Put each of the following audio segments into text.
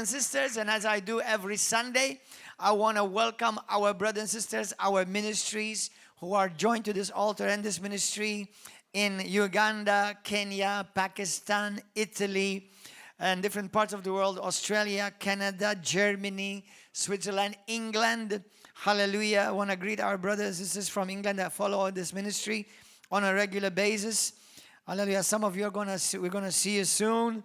And sisters, and as I do every Sunday, I want to welcome our brothers and sisters, our ministries who are joined to this altar and this ministry in Uganda, Kenya, Pakistan, Italy, and different parts of the world, Australia, Canada, Germany, Switzerland, England. Hallelujah. I want to greet our brothers and sisters from England that follow this ministry on a regular basis. Hallelujah. Some of you we're going to see you soon.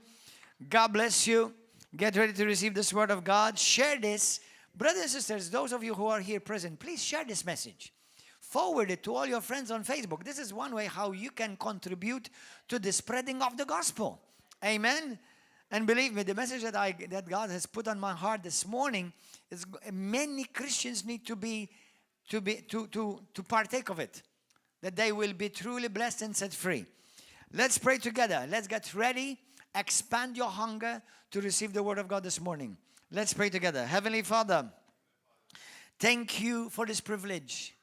God bless you. Get ready to receive this word of God. Share this. Brothers and sisters, those of you who are here present, please share this message. Forward it to all your friends on Facebook. This is one way how you can contribute to the spreading of the gospel. Amen. And believe me, the message that God has put on my heart this morning is many Christians need to partake of it, that they will be truly blessed and set free. Let's pray together. Let's get ready. Expand your hunger to receive the word of God this morning. Let's pray together. Heavenly Father, thank you for this privilege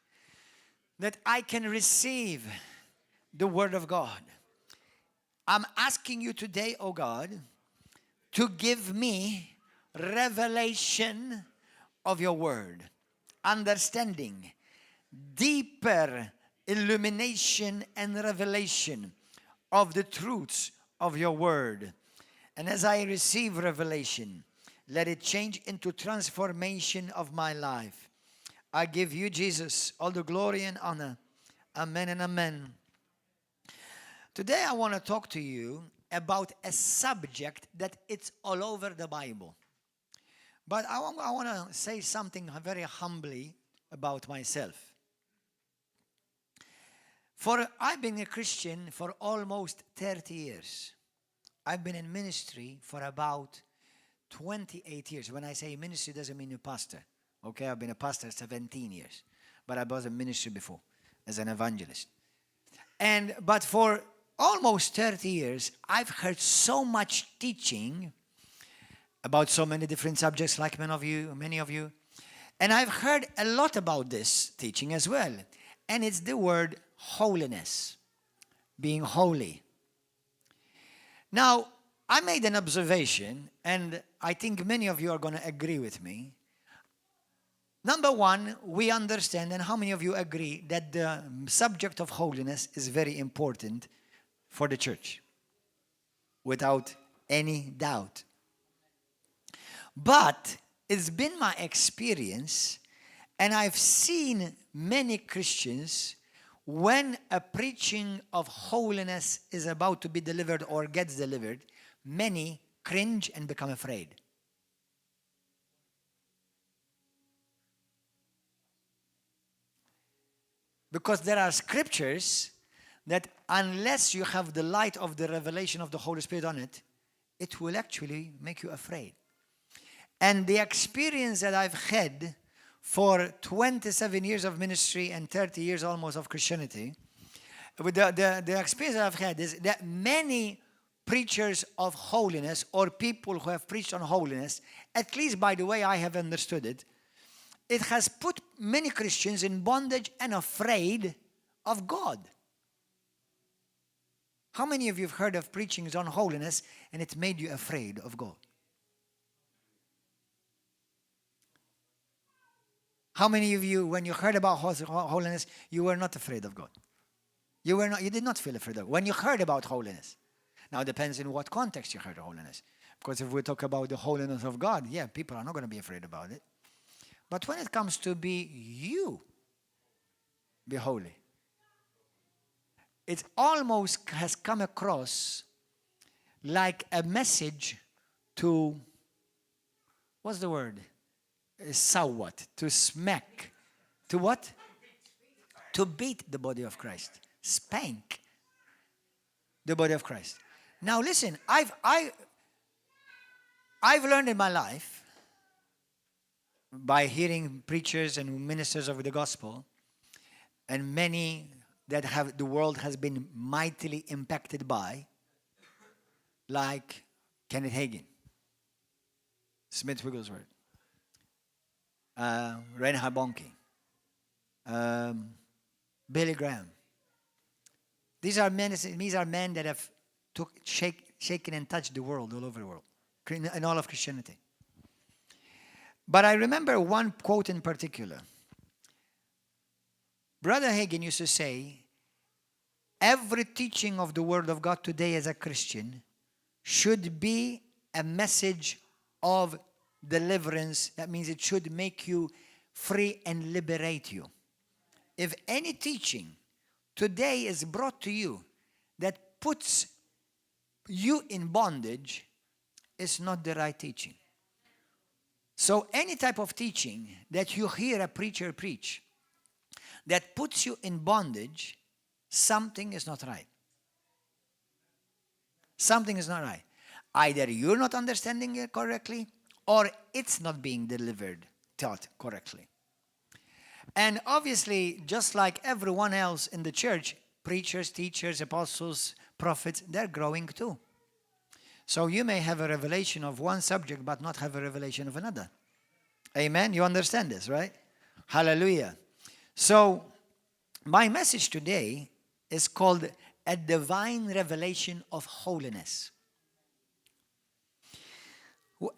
that I can receive the word of God. I'm asking you today, oh God, to give me revelation of your word, understanding, deeper illumination and revelation of the truths of your word. And as I receive revelation, let it change into transformation of my life. I give you, Jesus, all the glory and honor. Amen and amen. Today I want to talk to you about a subject that it's all over the Bible. But I want to say something very humbly about myself. I've been a Christian for almost 30 years. I've been in ministry for about 28 years. When I say ministry, it doesn't mean a pastor. Okay, I've been a pastor 17 years. But I was in ministry before as an evangelist. But for almost 30 years, I've heard so much teaching about so many different subjects like many of you. And I've heard a lot about this teaching as well. And it's the word holiness, being holy. Now, I made an observation, and I think many of you are going to agree with me. Number one, we understand, and how many of you agree, that the subject of holiness is very important for the church? Without any doubt. But it's been my experience, and I've seen many Christians, when a preaching of holiness is about to be delivered or gets delivered, many cringe and become afraid. Because there are scriptures that unless you have the light of the revelation of the Holy Spirit on it, it will actually make you afraid. And the experience that I've had for 27 years of ministry and 30 years almost of Christianity, the experience that I've had is that many preachers of holiness or people who have preached on holiness, at least by the way I have understood it, it has put many Christians in bondage and afraid of God. How many of you have heard of preachings on holiness and it made you afraid of God? How many of you, when you heard about holiness, you were not afraid of God? You did not feel afraid of God when you heard about holiness. Now, it depends in what context you heard holiness. Because if we talk about the holiness of God, yeah, people are not going to be afraid about it. But when it comes to be holy, it almost has come across like a message to, what's the word? Sawat, to smack, to what? To beat the body of Christ, spank the body of Christ. Now listen, I've learned in my life by hearing preachers and ministers of the gospel, and many that the world has been mightily impacted by, like Kenneth Hagin, Smith Wigglesworth, Reinhard Bonnke, Billy Graham. These are men that have shaken and touched the world, all over the world, in all of Christianity. But I remember one quote in particular. Brother Hagin used to say, every teaching of the Word of God today as a Christian should be a message of deliverance. That means it should make you free and liberate you. If any teaching today is brought to you that puts you in bondage, it's not the right teaching. So any type of teaching that you hear a preacher preach that puts you in bondage, something is not right. Something is not right. Either you're not understanding it correctly, or it's not being taught correctly. And obviously, just like everyone else in the church, preachers, teachers, apostles, prophets, they're growing too. So you may have a revelation of one subject, but not have a revelation of another. Amen? You understand this, right? Hallelujah. So my message today is called A Divine Revelation of Holiness.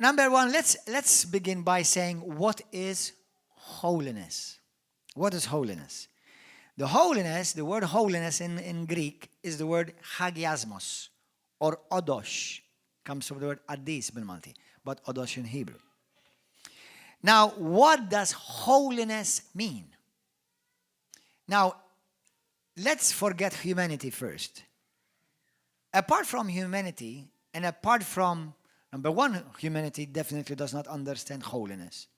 Number one, let's begin by saying, what is holiness? What is holiness? The word holiness in Greek is the word hagiasmos or odosh. Comes from the word addis bil-Malti, but odosh in Hebrew. Now, what does holiness mean? Now, let's forget humanity first. Apart from humanity, and apart from, number one, humanity definitely does not understand holiness.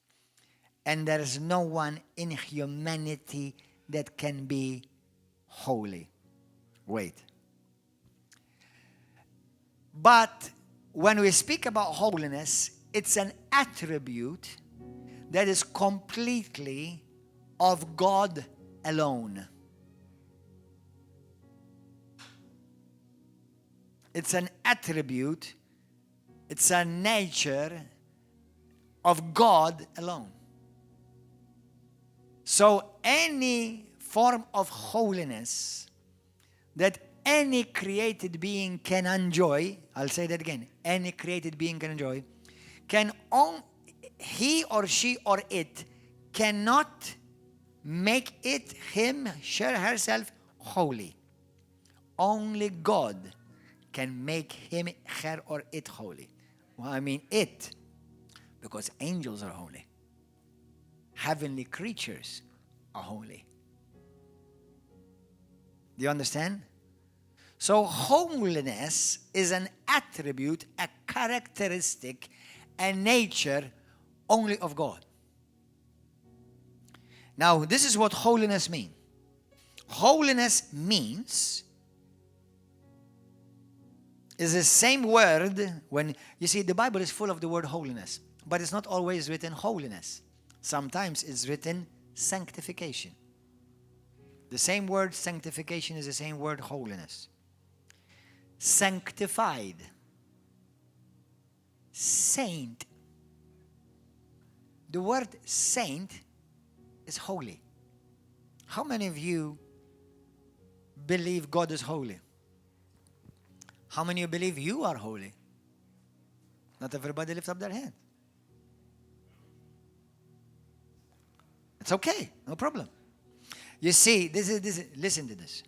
And there is no one in humanity that can be holy. Wait. But when we speak about holiness, it's an attribute that is completely of God alone. It's an attribute, it's a nature of God alone. So any form of holiness that any created being can enjoy, I'll say that again, any created being can enjoy, he or she or it cannot make it, him, herself holy. Only God can make him, her, or it holy. Well, I mean it, because angels are holy. Heavenly creatures are holy. Do you understand? So holiness is an attribute, a characteristic, a nature only of God. Now, this is what holiness means. Holiness means is the same word when, you see, the Bible is full of the word holiness, but it's not always written holiness. Sometimes it's written sanctification. The same word sanctification is the same word holiness. Sanctified. Saint. The word saint is holy. How many of you believe God is holy? How many of you believe you are holy? Not everybody lifts up their hand. It's okay, no problem. You see, this is listen to this.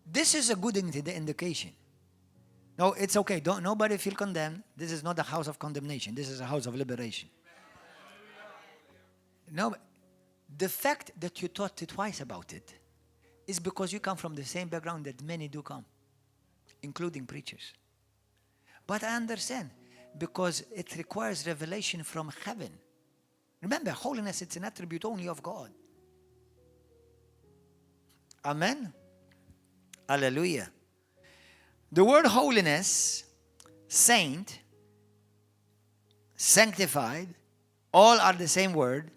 This is a good indication. No, it's okay. Nobody feel condemned. This is not a house of condemnation. This is a house of liberation. No, the fact that you thought twice about it is because you come from the same background that many do come, including preachers. But I understand, because it requires revelation from heaven. Remember, holiness, it's an attribute only of God. Amen? Hallelujah. The word holiness, saint, sanctified, all are the same word,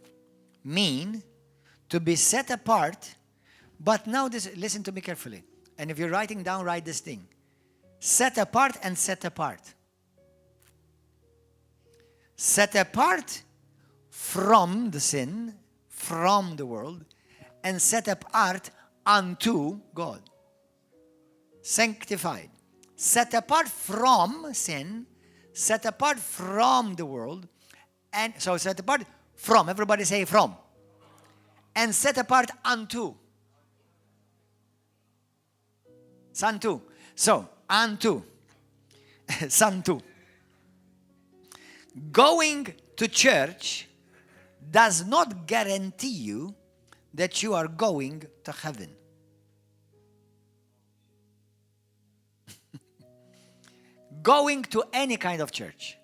mean to be set apart. But now listen to me carefully. And if you're writing down, write this thing. Set apart and set apart. Set apart from the sin, from the world, and set apart unto God. Sanctified. Set apart from sin, set apart from the world, And so set apart from. Everybody say from. And set apart unto. Santu. So, unto. Santu. Going to church does not guarantee you that you are going to heaven. Going to any kind of church.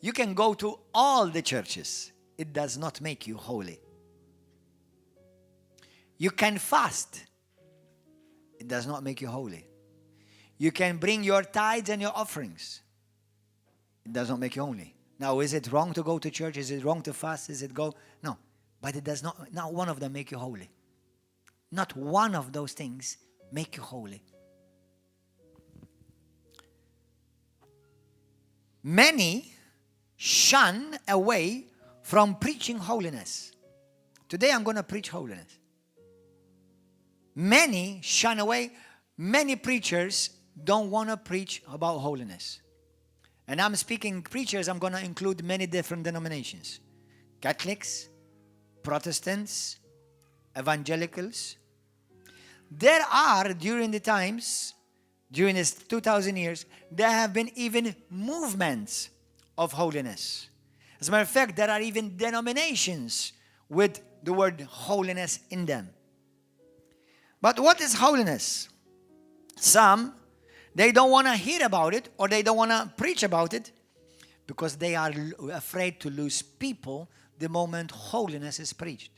You can go to all the churches. It does not make you holy. You can fast. It does not make you holy. You can bring your tithes and your offerings. It does not make you holy. Now, is it wrong to go to church? Is it wrong to fast? Is it go? No. But it does not one of them make you holy. Not one of those things make you holy. Many shun away from preaching holiness. Today I'm going to preach holiness. Many shun away. Many preachers don't want to preach about holiness. And I'm speaking preachers, I'm going to include many different denominations. Catholics, Protestants, Evangelicals. There are, during the times, during this 2,000 years, there have been even movements of holiness. As a matter of fact, there are even denominations with the word holiness in them. But what is holiness? Some, they don't want to hear about it, or they don't want to preach about it because they are afraid to lose people the moment holiness is preached.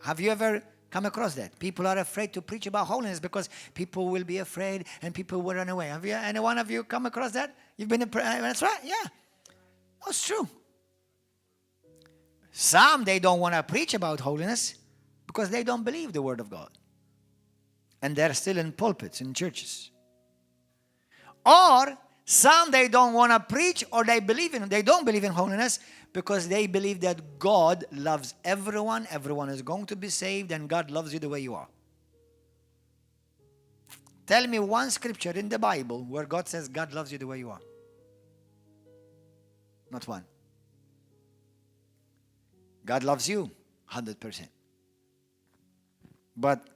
Have you ever come across that? People are afraid to preach about holiness because people will be afraid and people will run away. Have you, any one of you come across that? You've been that's right, yeah. That's true. Some, they don't want to preach about holiness because they don't believe the word of God. And they're still in pulpits, in churches. Or some, they don't want to preach, or they don't believe in holiness because they believe that God loves everyone. Everyone is going to be saved, and God loves you the way you are. Tell me one scripture in the Bible where God says God loves you the way you are. Not one. God loves you 100%. But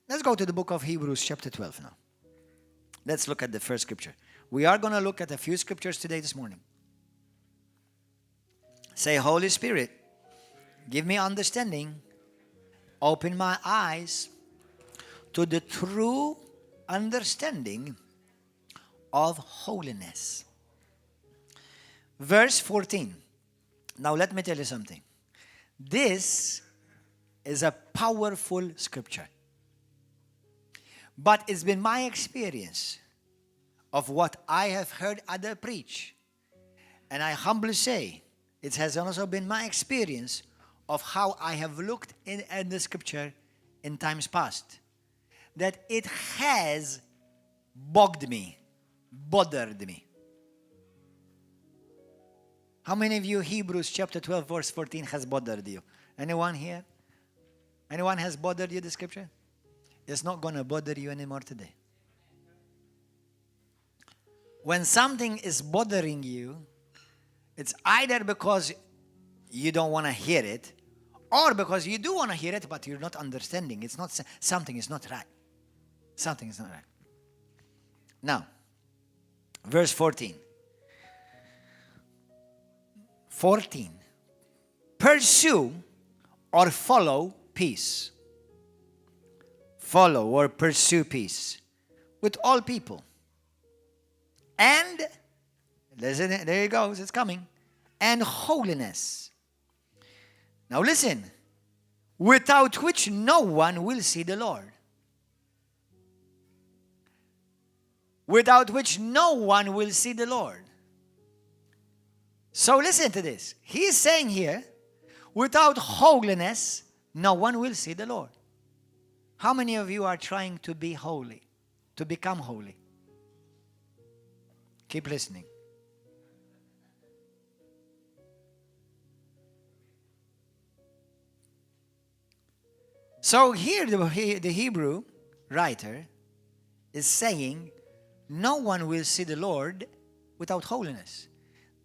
let's go to the book of Hebrews chapter 12 now. Let's look at the first scripture. We are going to look at a few scriptures today this morning. Say, Holy Spirit, give me understanding. Open my eyes to the true understanding of holiness. Verse 14. Now let me tell you something. This is a powerful scripture. But it's been my experience of what I have heard others preach. And I humbly say, it has also been my experience of how I have looked at the scripture in times past. That it has bothered me. How many of you, Hebrews chapter 12, verse 14 has bothered you? Anyone here? Anyone has bothered you, the scripture? It's not going to bother you anymore today. When something is bothering you, it's either because you don't want to hear it, or because you do want to hear it, but you're not understanding. It's not something is not right. Something is not right. Now, verse 14. 14. Pursue or follow peace. Follow or pursue peace with all people. And, listen, there it goes, it's coming. And holiness. Now listen. Without which no one will see the Lord. Without which no one will see the Lord. So listen to this. He's saying here, without holiness, no one will see the Lord. How many of you are trying to be holy, to become holy? Keep listening. So here the Hebrew writer is saying, no one will see the Lord without holiness.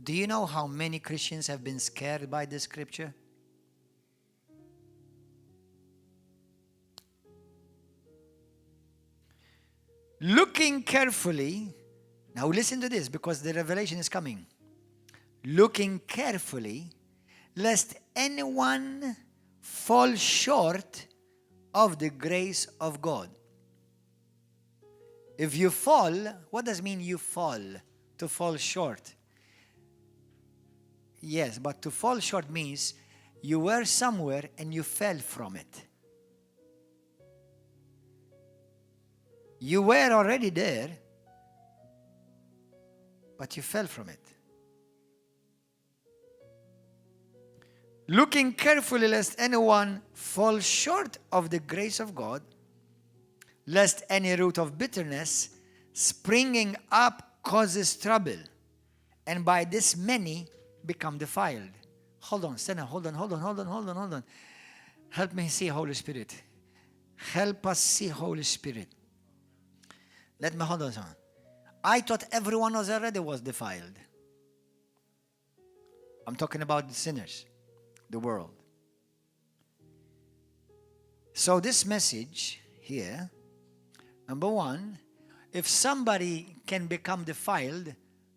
Do you know how many Christians have been scared by this scripture? Looking carefully, now listen to this because the revelation is coming. Looking carefully, lest anyone fall short of the grace of God. If you fall, what does it mean you fall? To fall short. Yes, but to fall short means you were somewhere and you fell from it. You were already there, but you fell from it. Looking carefully lest anyone fall short of the grace of God, lest any root of bitterness springing up causes trouble, and by this many become defiled. Hold on, stand up, hold on. Help me see, Holy Spirit. Help us see, Holy Spirit. Let me hold on. I thought everyone was defiled. I'm talking about the sinners, the world. So this message here, number one, if somebody can become defiled,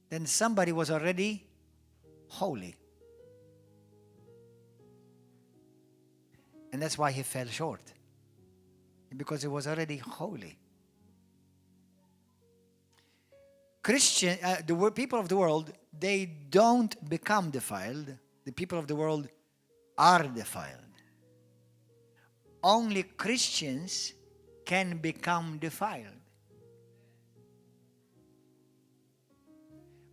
then somebody was already holy. And that's why he fell short. Because he was already holy. The people of the world, they don't become defiled. The people of the world are defiled. Only Christians can become defiled.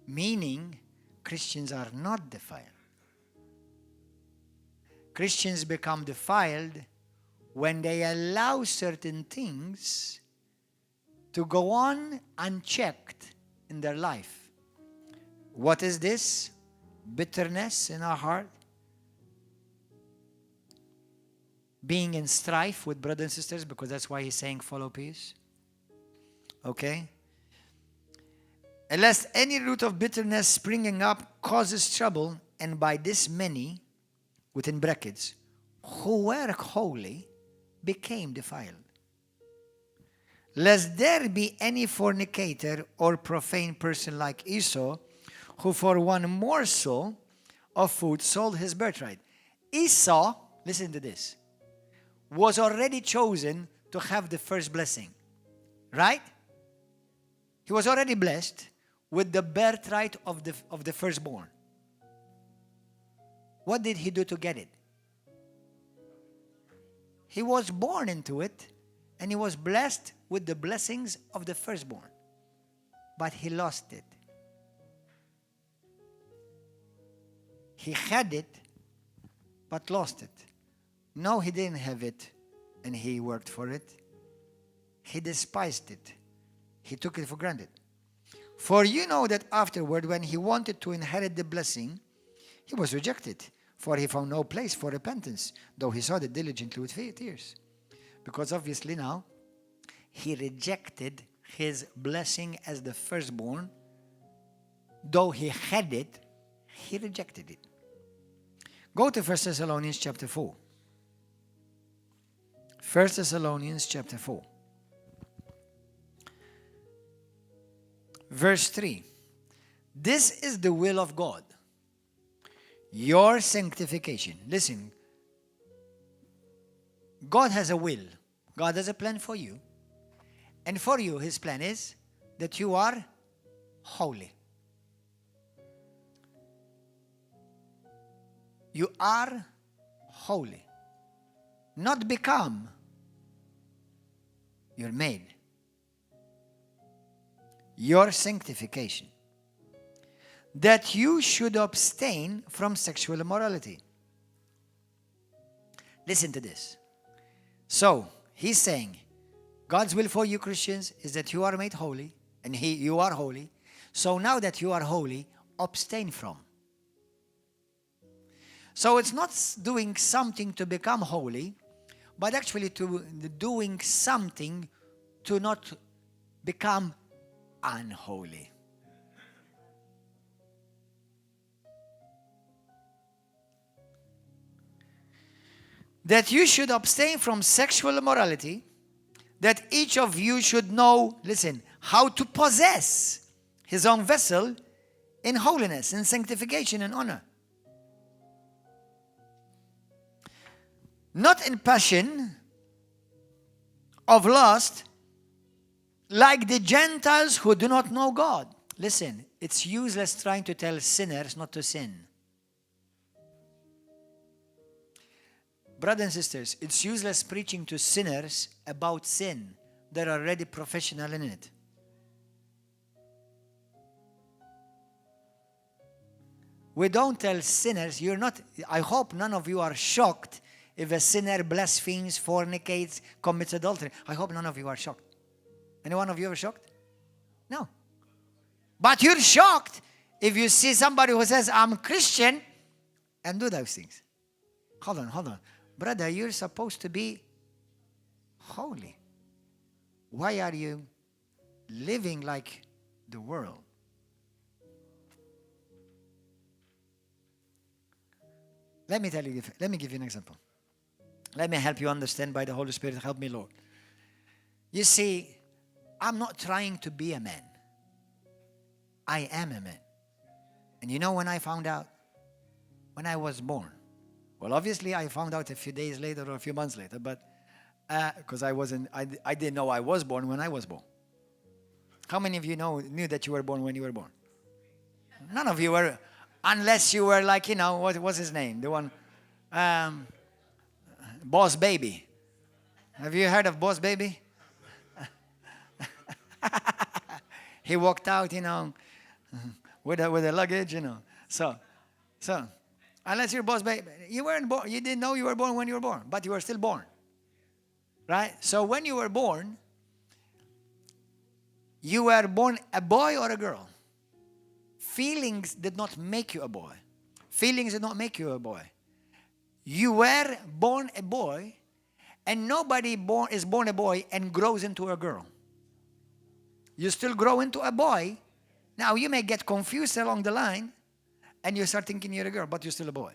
Meaning, Christians are not defiled. Christians become defiled when they allow certain things to go on unchecked in their life. What is this? Bitterness in our heart. Being in strife with brothers and sisters, because that's why he's saying follow peace. Okay? Unless any root of bitterness springing up causes trouble, and by this many, within brackets, who were holy, became defiled. Lest there be any fornicator or profane person like Esau, who for one morsel of food sold his birthright. Esau, listen to this, was already chosen to have the first blessing. Right? He was already blessed with the birthright of the firstborn. What did he do to get it? He was born into it, and he was blessed with the blessings of the firstborn. But he lost it. He had it, but lost it. No, he didn't have it, and he worked for it. He despised it. He took it for granted. For you know that afterward, when he wanted to inherit the blessing, he was rejected, for he found no place for repentance, though he sought it diligently with tears. Because obviously now, he rejected his blessing as the firstborn. Though he had it, he rejected it. Go to 1 Thessalonians chapter 4. 1 Thessalonians chapter 4. Verse 3. This is the will of God, your sanctification. Listen, God has a will. God has a plan for you. And for you, his plan is that you are holy. You are holy. Not become. You're made. Your sanctification. That you should abstain from sexual immorality. Listen to this. So, he's saying, God's will for you Christians is that you are made holy, and you are holy. So now that you are holy, abstain from. So it's not doing something to become holy, but actually to doing something to not become unholy. that you should abstain from sexual immorality, that each of you should know, listen, how to possess his own vessel in holiness, in sanctification and honor. Not in passion of lust, like the Gentiles who do not know God. Listen, it's useless trying to tell sinners not to sin. Brothers and sisters, it's useless preaching to sinners about sin. They're already professional in it. We don't tell sinners, you're not, I hope none of you are shocked if a sinner blasphemes, fornicates, commits adultery. I hope none of you are shocked. Any one of you are shocked? No. But you're shocked if you see somebody who says, I'm Christian, and do those things. Hold on. Brother, you're supposed to be holy. Why are you living like the world? Let me give you an example. Let me help you understand by the Holy Spirit. Help me, Lord. You see, I'm not trying to be a man. I am a man. And you know when I found out? When I was born. Well, obviously, I found out a few days later or a few months later, but because I didn't know I was born when I was born. How many of you knew that you were born when you were born? None of you were, unless you were like, what was his name? The one, Boss Baby. Have you heard of Boss Baby? He walked out, with the luggage, So, unless you're Boss Baby, you weren't born. You didn't know you were born when you were born, but you were still born. Right? So when you were born a boy or a girl. Feelings did not make you a boy. Feelings did not make you a boy. You were born a boy, and nobody is born a boy and grows into a girl. You still grow into a boy. Now you may get confused along the line, and you start thinking you're a girl, but you're still a boy.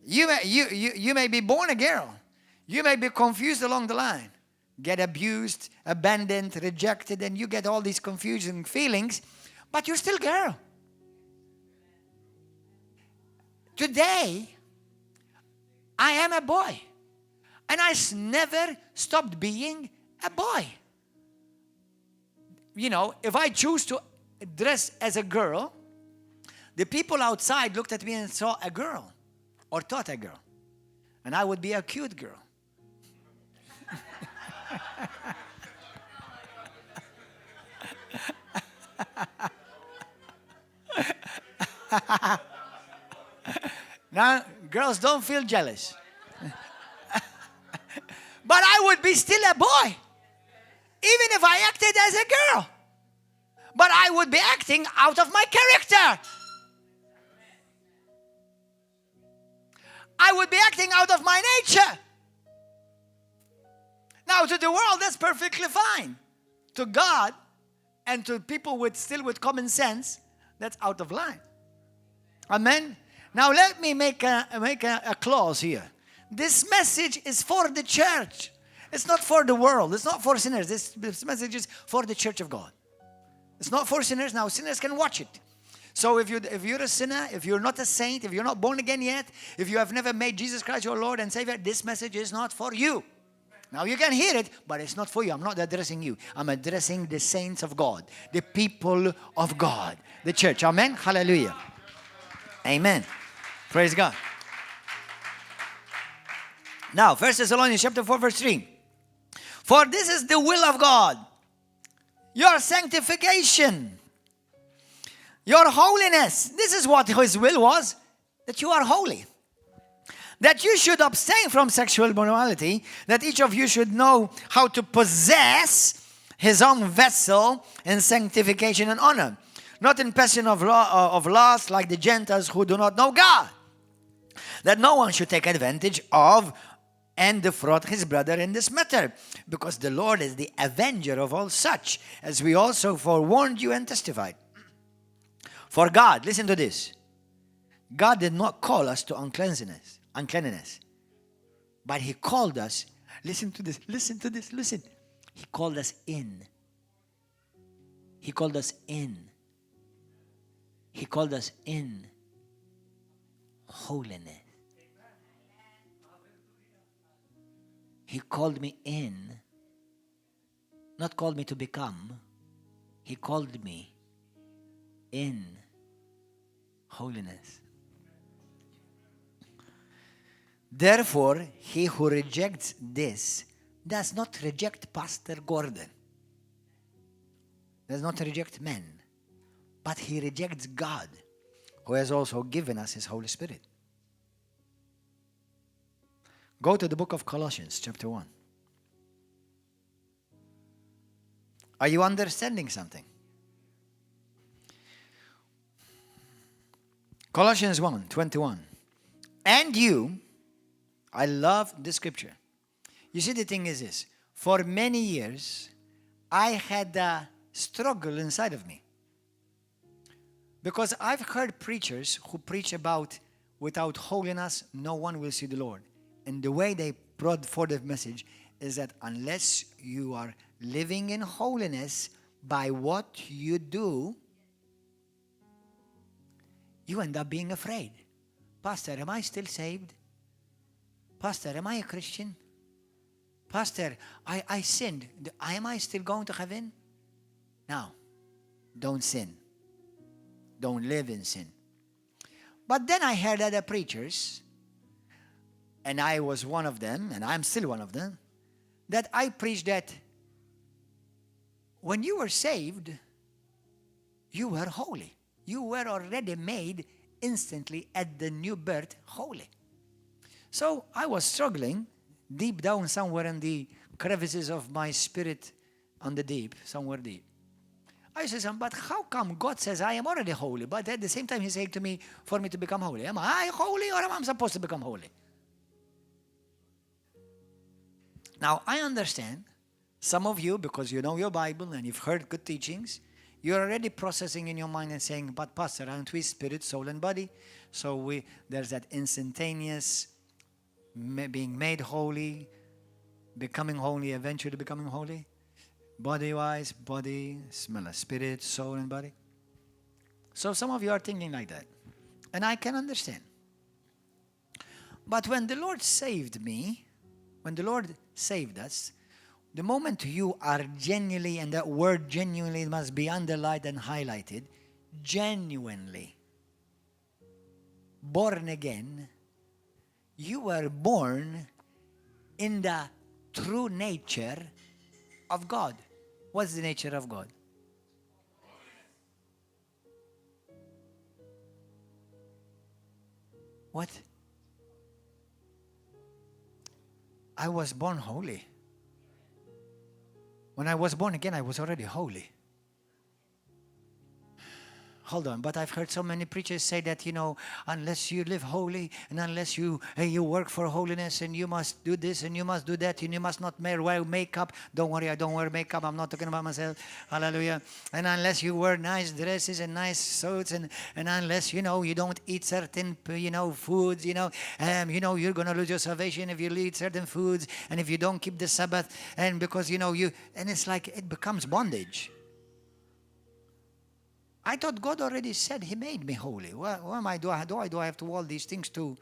You may be born a girl. You may be confused along the line, get abused, abandoned, rejected, and you get all these confusing feelings, but you're still a girl. Today, I am a boy, and I never stopped being a boy. If I choose to dress as a girl, the people outside looked at me and saw a girl, or thought a girl, and I would be a cute girl. Now, girls, don't feel jealous. But I would be still a boy, even if I acted as a girl. But I would be acting out of my character. I would be acting out of my nature. Now, to the world, that's perfectly fine. To God and to people with common sense, that's out of line. Amen? Now, let me make a clause here. This message is for the church. It's not for the world. It's not for sinners. This message is for the church of God. It's not for sinners. Now, sinners can watch it. So if you're a sinner, if you're not a saint, if you're not born again yet, if you have never made Jesus Christ your Lord and Savior, this message is not for you. Now you can hear it, but it's not for you. I'm not addressing you. I'm addressing the saints of God, the people of God, the church. Amen? Hallelujah. Amen. Praise God. Now, 1 Thessalonians chapter 4, verse 3. For this is the will of God, your sanctification, your holiness. This is what His will was, that you are holy. That you should abstain from sexual immorality, that each of you should know how to possess his own vessel in sanctification and honor, not in passion of lust like the Gentiles who do not know God, that no one should take advantage of and defraud his brother in this matter, because the Lord is the avenger of all such, as we also forewarned you and testified. For God, listen to this, God did not call us to uncleanness. But he called us, listen to this, listen to this, listen. He called us in. He called us in. He called us in holiness. He called me in, not called me to become. He called me in holiness. Therefore, he who rejects this does not reject Pastor Gordon, does not reject men, but he rejects God, who has also given us his Holy Spirit. Go to the book of Colossians, chapter 1. Are you understanding something? Colossians 1:21. And you, I love this scripture. You see, the thing is this. For many years, I had a struggle inside of me. Because I've heard preachers who preach about without holiness, no one will see the Lord. And the way they brought forth the message is that unless you are living in holiness by what you do, you end up being afraid. Pastor, am I still saved? Pastor, am I a Christian? Pastor, I sinned. Am I still going to heaven? No. Don't sin. Don't live in sin. But then I heard other preachers, and I was one of them, and I'm still one of them, that I preached that when you were saved, you were holy. You were already made instantly at the new birth holy. So I was struggling deep down somewhere in the crevices of my spirit on the deep, somewhere deep. I said, but how come God says I am already holy, but at the same time He's saying to me, for me to become holy? Am I holy or am I supposed to become holy? Now, I understand some of you, because you know your Bible and you've heard good teachings, you're already processing in your mind and saying, but Pastor, aren't we spirit, soul, and body? So there's that instantaneous being made holy, becoming holy, eventually becoming holy. Body-wise, body, smell of spirit, soul, and body. So some of you are thinking like that. And I can understand. But when the Lord saved me, when the Lord saved us, the moment you are genuinely, and that word genuinely must be underlined and highlighted, genuinely born again, you were born in the true nature of God. What's the nature of God? What? I was born holy. When I was born again, I was already holy. Hold on, but I've heard so many preachers say that, unless you live holy and unless you work for holiness and you must do this and you must do that and you must not wear makeup. Don't worry, I don't wear makeup. I'm not talking about myself. Hallelujah. And unless you wear nice dresses and nice suits and unless, you don't eat certain, foods, you're going to lose your salvation if you eat certain foods and if you don't keep the Sabbath and because, and it's like it becomes bondage. I thought God already said He made me holy. What am I do I have to do all these things to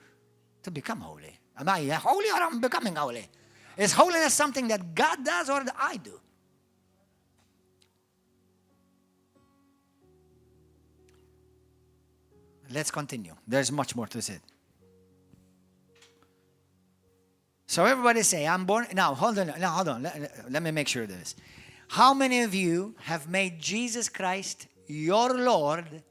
become holy? Am I holy or am I becoming holy? Is holiness something that God does or that I do? Let's continue. There's much more to say. So everybody say, I'm born. Now, hold on. Let me make sure of this. How many of you have made Jesus Christ your Lord,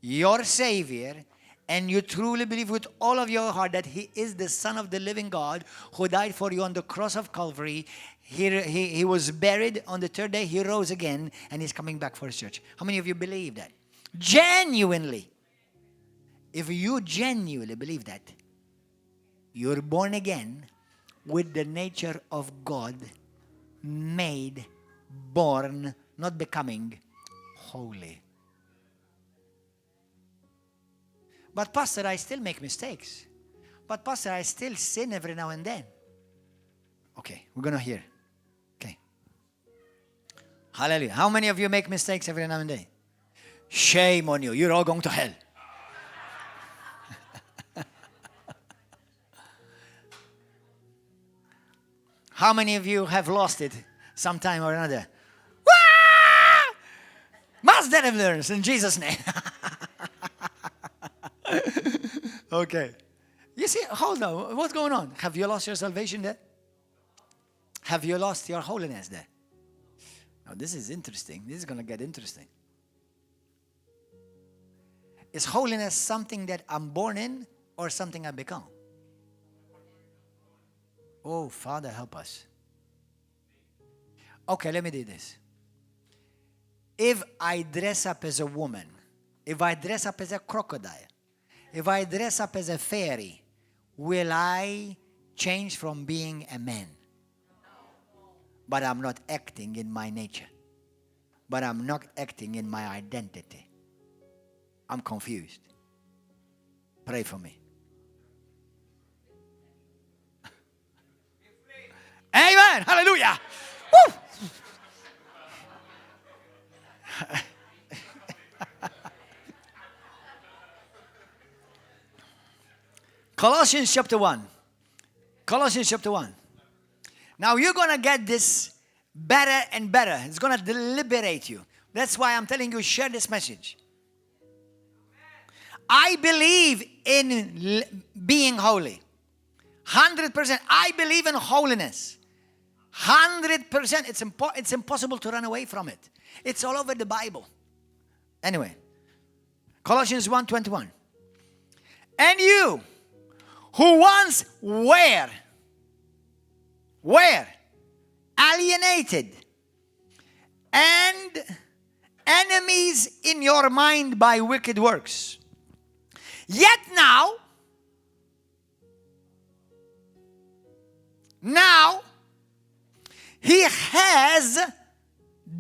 your Savior, and you truly believe with all of your heart that He is the Son of the living God who died for you on the cross of Calvary? He was buried. On the third day, He rose again, and He's coming back for His church. How many of you believe that? Genuinely. If you genuinely believe that, you're born again with the nature of God, made, born, not becoming, holy. But Pastor, I still make mistakes. But Pastor, I still sin every now and then. Okay, we're going to hear. Okay. Hallelujah. How many of you make mistakes every now and then? Shame on you. You're all going to hell. How many of you have lost it sometime or another? Must deliverance in Jesus' name. Okay. You see, hold on. What's going on? Have you lost your salvation there? Have you lost your holiness there? Now, this is interesting. This is going to get interesting. Is holiness something that I'm born in or something I become? Oh, Father, help us. Okay, let me do this. If I dress up as a woman, if I dress up as a crocodile, if I dress up as a fairy, will I change from being a man? But I'm not acting in my nature. But I'm not acting in my identity. I'm confused. Pray for me. Amen. Hallelujah. Woo! Colossians chapter 1. Colossians chapter 1. Now you're going to get this better and better. It's going to liberate you. That's why I'm telling you, share this message. I believe in being holy. 100%. I believe in holiness. 100%. It's impossible to run away from it. It's all over the Bible. Anyway, Colossians 1:21. And you who once were alienated and enemies in your mind by wicked works, yet now he has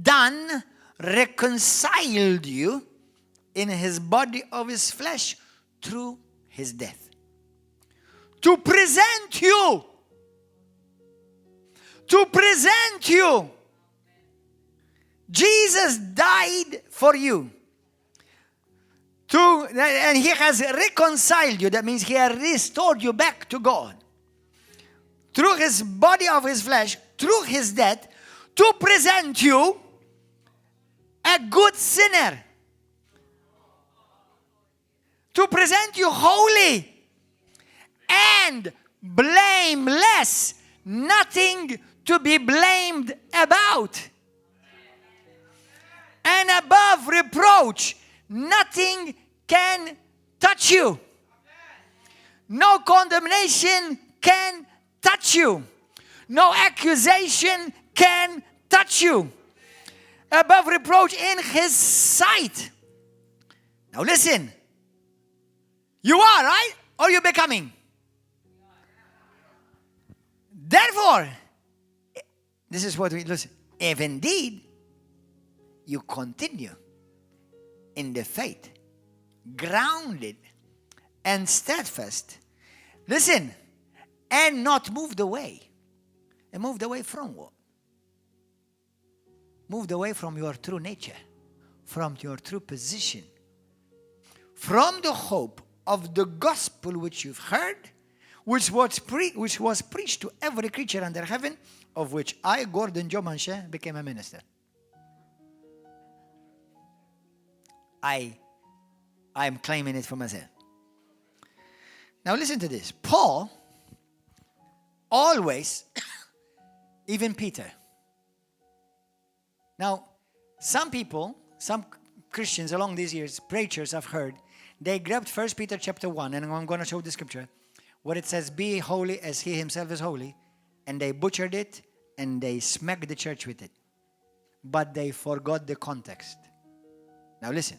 done, reconciled you in his body of his flesh through his death, to present you. Jesus died for you. And he has reconciled you. That means he has restored you back to God. Through his body of his flesh, through his death, to present you a good sinner. To present you holy and blameless, nothing to be blamed about, and above reproach, nothing can touch you. No condemnation can touch you. No accusation can touch you. Above reproach in his sight. Now listen. You are, right? Or you're becoming? Therefore, this is what we listen. If indeed you continue in the faith, grounded and steadfast, listen, and not moved away. And moved away from what? Moved away from your true nature, from your true position, from the hope of the gospel which you've heard, which was preached to every creature under heaven, of which I, Gordon Joe Manchè, became a minister. I am claiming it for myself. Now listen to this. Paul always, even Peter. Now, some people, some Christians along these years, preachers I've heard, they grabbed 1 Peter chapter 1, and I'm going to show the scripture, where it says, be holy as he himself is holy, and they butchered it, and they smacked the church with it. But they forgot the context. Now listen.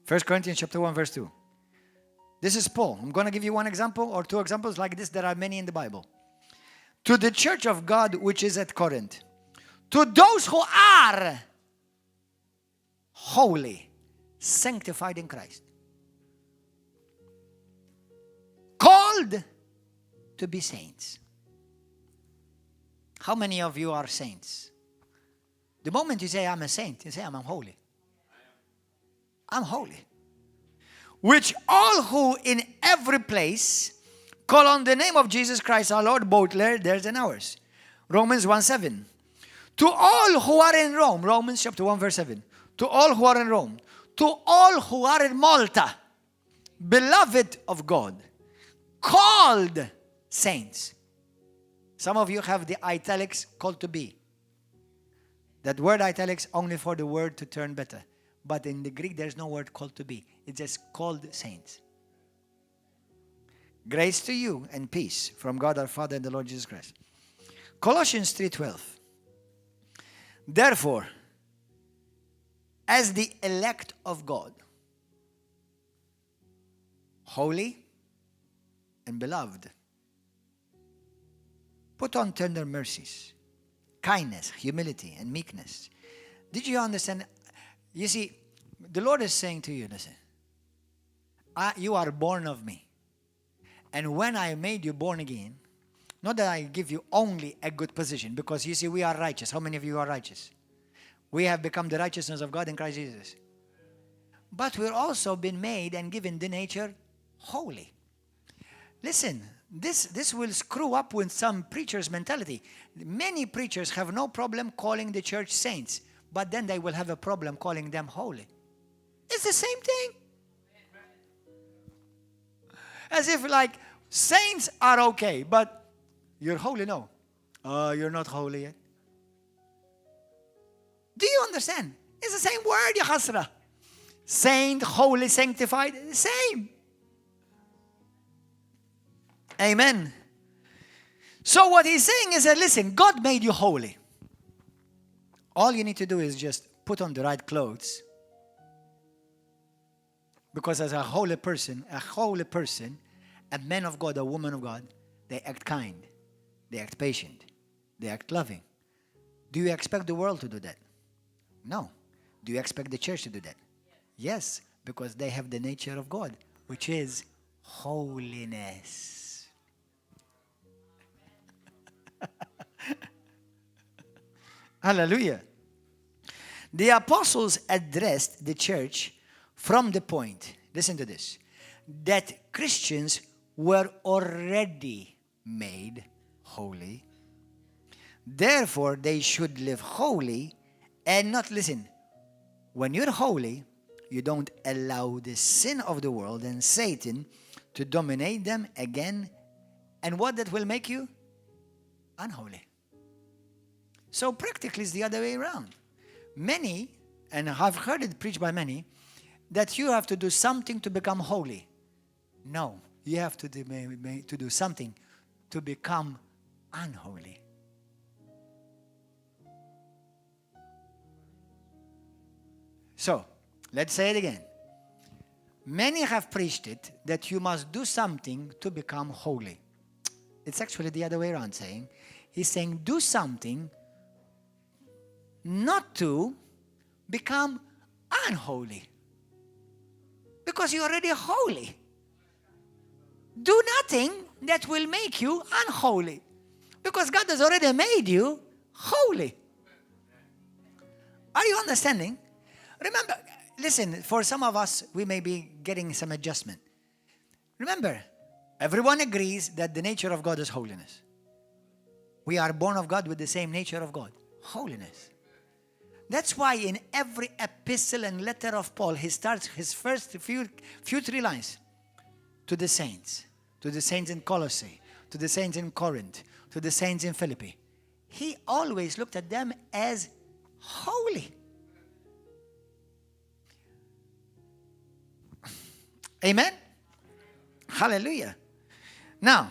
1 Corinthians chapter 1, verse 2. This is Paul. I'm going to give you one example or two examples like this. There are many in the Bible. To the church of God which is at Corinth, to those who are holy, sanctified in Christ, called to be saints. How many of you are saints? The moment you say, I'm a saint, you say, I'm holy. I'm holy. Which all who in every place call on the name of Jesus Christ our Lord, both theirs and ours. Romans 1:7. To all who are in Rome, Romans chapter 1 verse 7. To all who are in Rome, to all who are in Malta, beloved of God, called saints. Some of you have the italics, called to be. That word italics only for the word to turn better. But in the Greek, there's no word called to be. It's just called saints. Grace to you and peace from God our Father and the Lord Jesus Christ. Colossians 3:12. Therefore, as the elect of God, holy and beloved, put on tender mercies, kindness, humility, and meekness. Did you understand? You see, the Lord is saying to you, listen, you are born of me. And when I made you born again, not that I give you only a good position, because you see, we are righteous. How many of you are righteous? We have become the righteousness of God in Christ Jesus. But we're also been made and given the nature holy. Listen, this will screw up with some preachers' mentality. Many preachers have no problem calling the church saints, but then they will have a problem calling them holy. It's the same thing. As if like saints are okay, but you're holy, no. You're not holy yet. Do you understand? It's the same word, ya khasra. Saint, holy, sanctified, the same. Amen. So what he's saying is that, listen, God made you holy. All you need to do is just put on the right clothes. Because as a holy person, a man of God, a woman of God, they act kind. They act patient. They act loving. Do you expect the world to do that? No. Do you expect the church to do that? Yes, because they have the nature of God, which is holiness. Hallelujah. The apostles addressed the church from the point, listen to this, that Christians were already made holy. Therefore, they should live holy and not, listen, when you're holy, you don't allow the sin of the world and Satan to dominate them again. And what that will make you? Unholy. So practically it's the other way around. Many, and I've heard it preached by many, that you have to do something to become holy. No, you have to do something to become unholy. So, let's say it again. Many have preached it that you must do something to become holy. It's actually the other way around saying. He's saying do something not to become unholy. Because you're already holy. Do nothing that will make you unholy. Because God has already made you holy. Are you understanding? Remember, listen, for some of us, we may be getting some adjustment. Remember, everyone agrees that the nature of God is holiness. We are born of God with the same nature of God, holiness. That's why in every epistle and letter of Paul, he starts his first few three lines. To the saints in Colossae, to the saints in Corinth, to the saints in Philippi. He always looked at them as holy. Amen? Hallelujah. Now,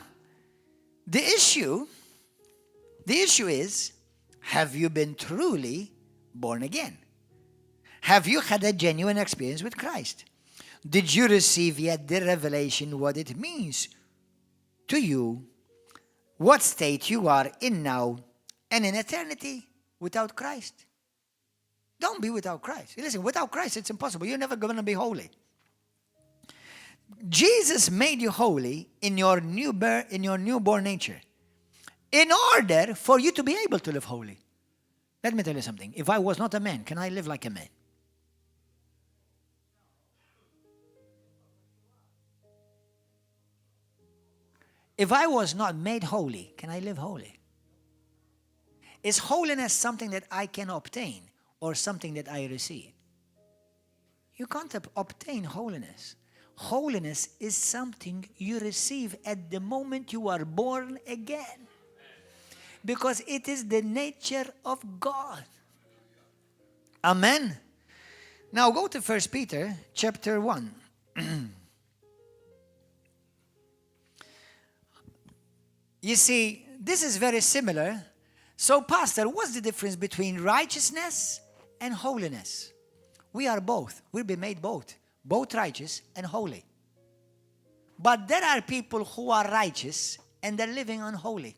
the issue is, have you been truly born again? Have you had a genuine experience with Christ? Did you receive yet the revelation what it means to you, what state you are in now and in eternity without Christ? Don't be without Christ. Listen, without Christ it's impossible. You're never going to be holy. Jesus made you holy in your newborn nature. in order for you to be able to live holy. Let me tell you something. If I was not a man, can I live like a man? If I was not made holy, can I live holy? Is holiness something that I can obtain or something that I receive? You can't obtain holiness. Holiness is something you receive at the moment you are born again. Because it is the nature of God. Amen. Now go to 1 Peter chapter 1. You see, this is very similar. So, Pastor, what's the difference between righteousness and holiness? We are both. We'll be made both righteous and holy. But there are people who are righteous and they're living unholy.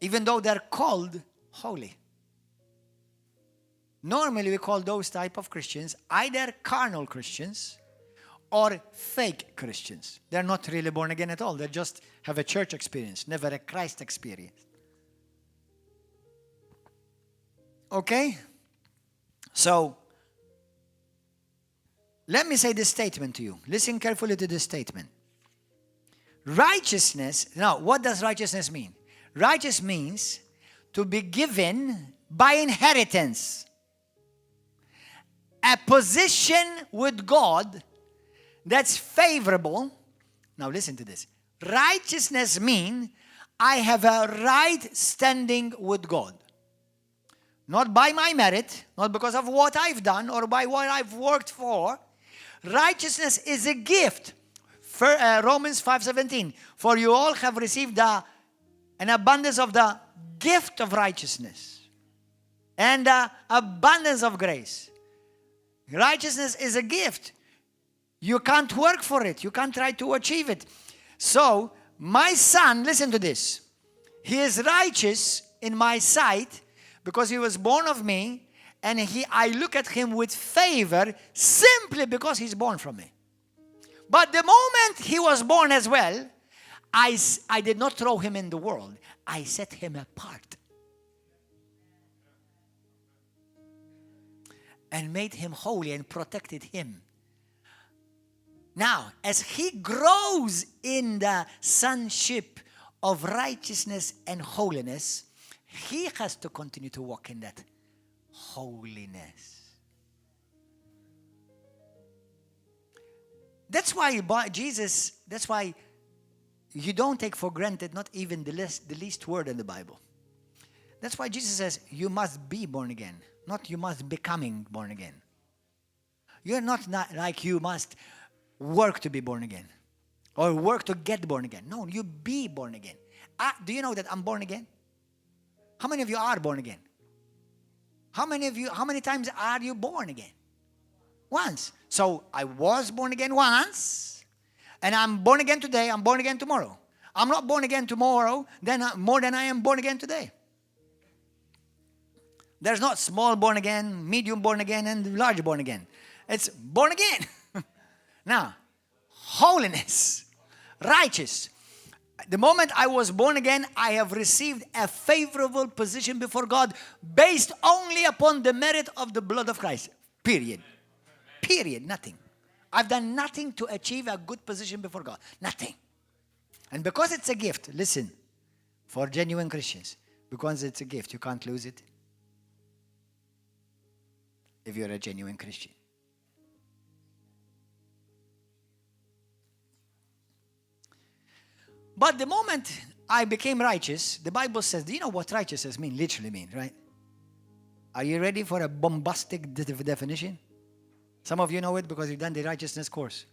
Even though they're called holy. Normally we call those type of Christians either carnal Christians or fake Christians. They're not really born again at all. They just have a church experience, never a Christ experience. Okay? So, let me say this statement to you. Listen carefully to this statement. Righteousness, now, what does righteousness mean? Righteous means to be given by inheritance. A position with God that's favorable. Now listen to this. Righteousness means I have a right standing with God. Not by my merit, not because of what I've done or by what I've worked for. Righteousness is a gift. For, Romans 5:17. For you all have received an abundance of the gift of righteousness and the abundance of grace. Righteousness is a gift. You can't work for it. You can't try to achieve it. So, my son, listen to this. He is righteous in my sight because he was born of me, and I look at him with favor simply because he's born from me. But the moment he was born as well, I did not throw him in the world. I set him apart. And made him holy and protected him. Now, as he grows in the sonship of righteousness and holiness, he has to continue to walk in that holiness. That's why that's why you don't take for granted not even the least word in the Bible. That's why Jesus says you must be born again, not you must becoming born again. You're not like you must work to be born again or work to get born again. No, you be born again. Do you know that I'm born again? How many of you are born again? How many times are you born again? Once. So I was born again once, and I'm born again today, I'm born again tomorrow. I'm not born again tomorrow more than I am born again today. There's not small born again, medium born again, and large born again. It's born again. Now, holiness, righteous. The moment I was born again, I have received a favorable position before God based only upon the merit of the blood of Christ. Period. Period. Nothing. I've done nothing to achieve a good position before God. Nothing. And because it's a gift, listen, for genuine Christians, because it's a gift, you can't lose it if you're a genuine Christian. But the moment I became righteous, the Bible says, do you know what righteousness literally means, right? Are you ready for a bombastic definition? Some of you know it because you've done the righteousness course.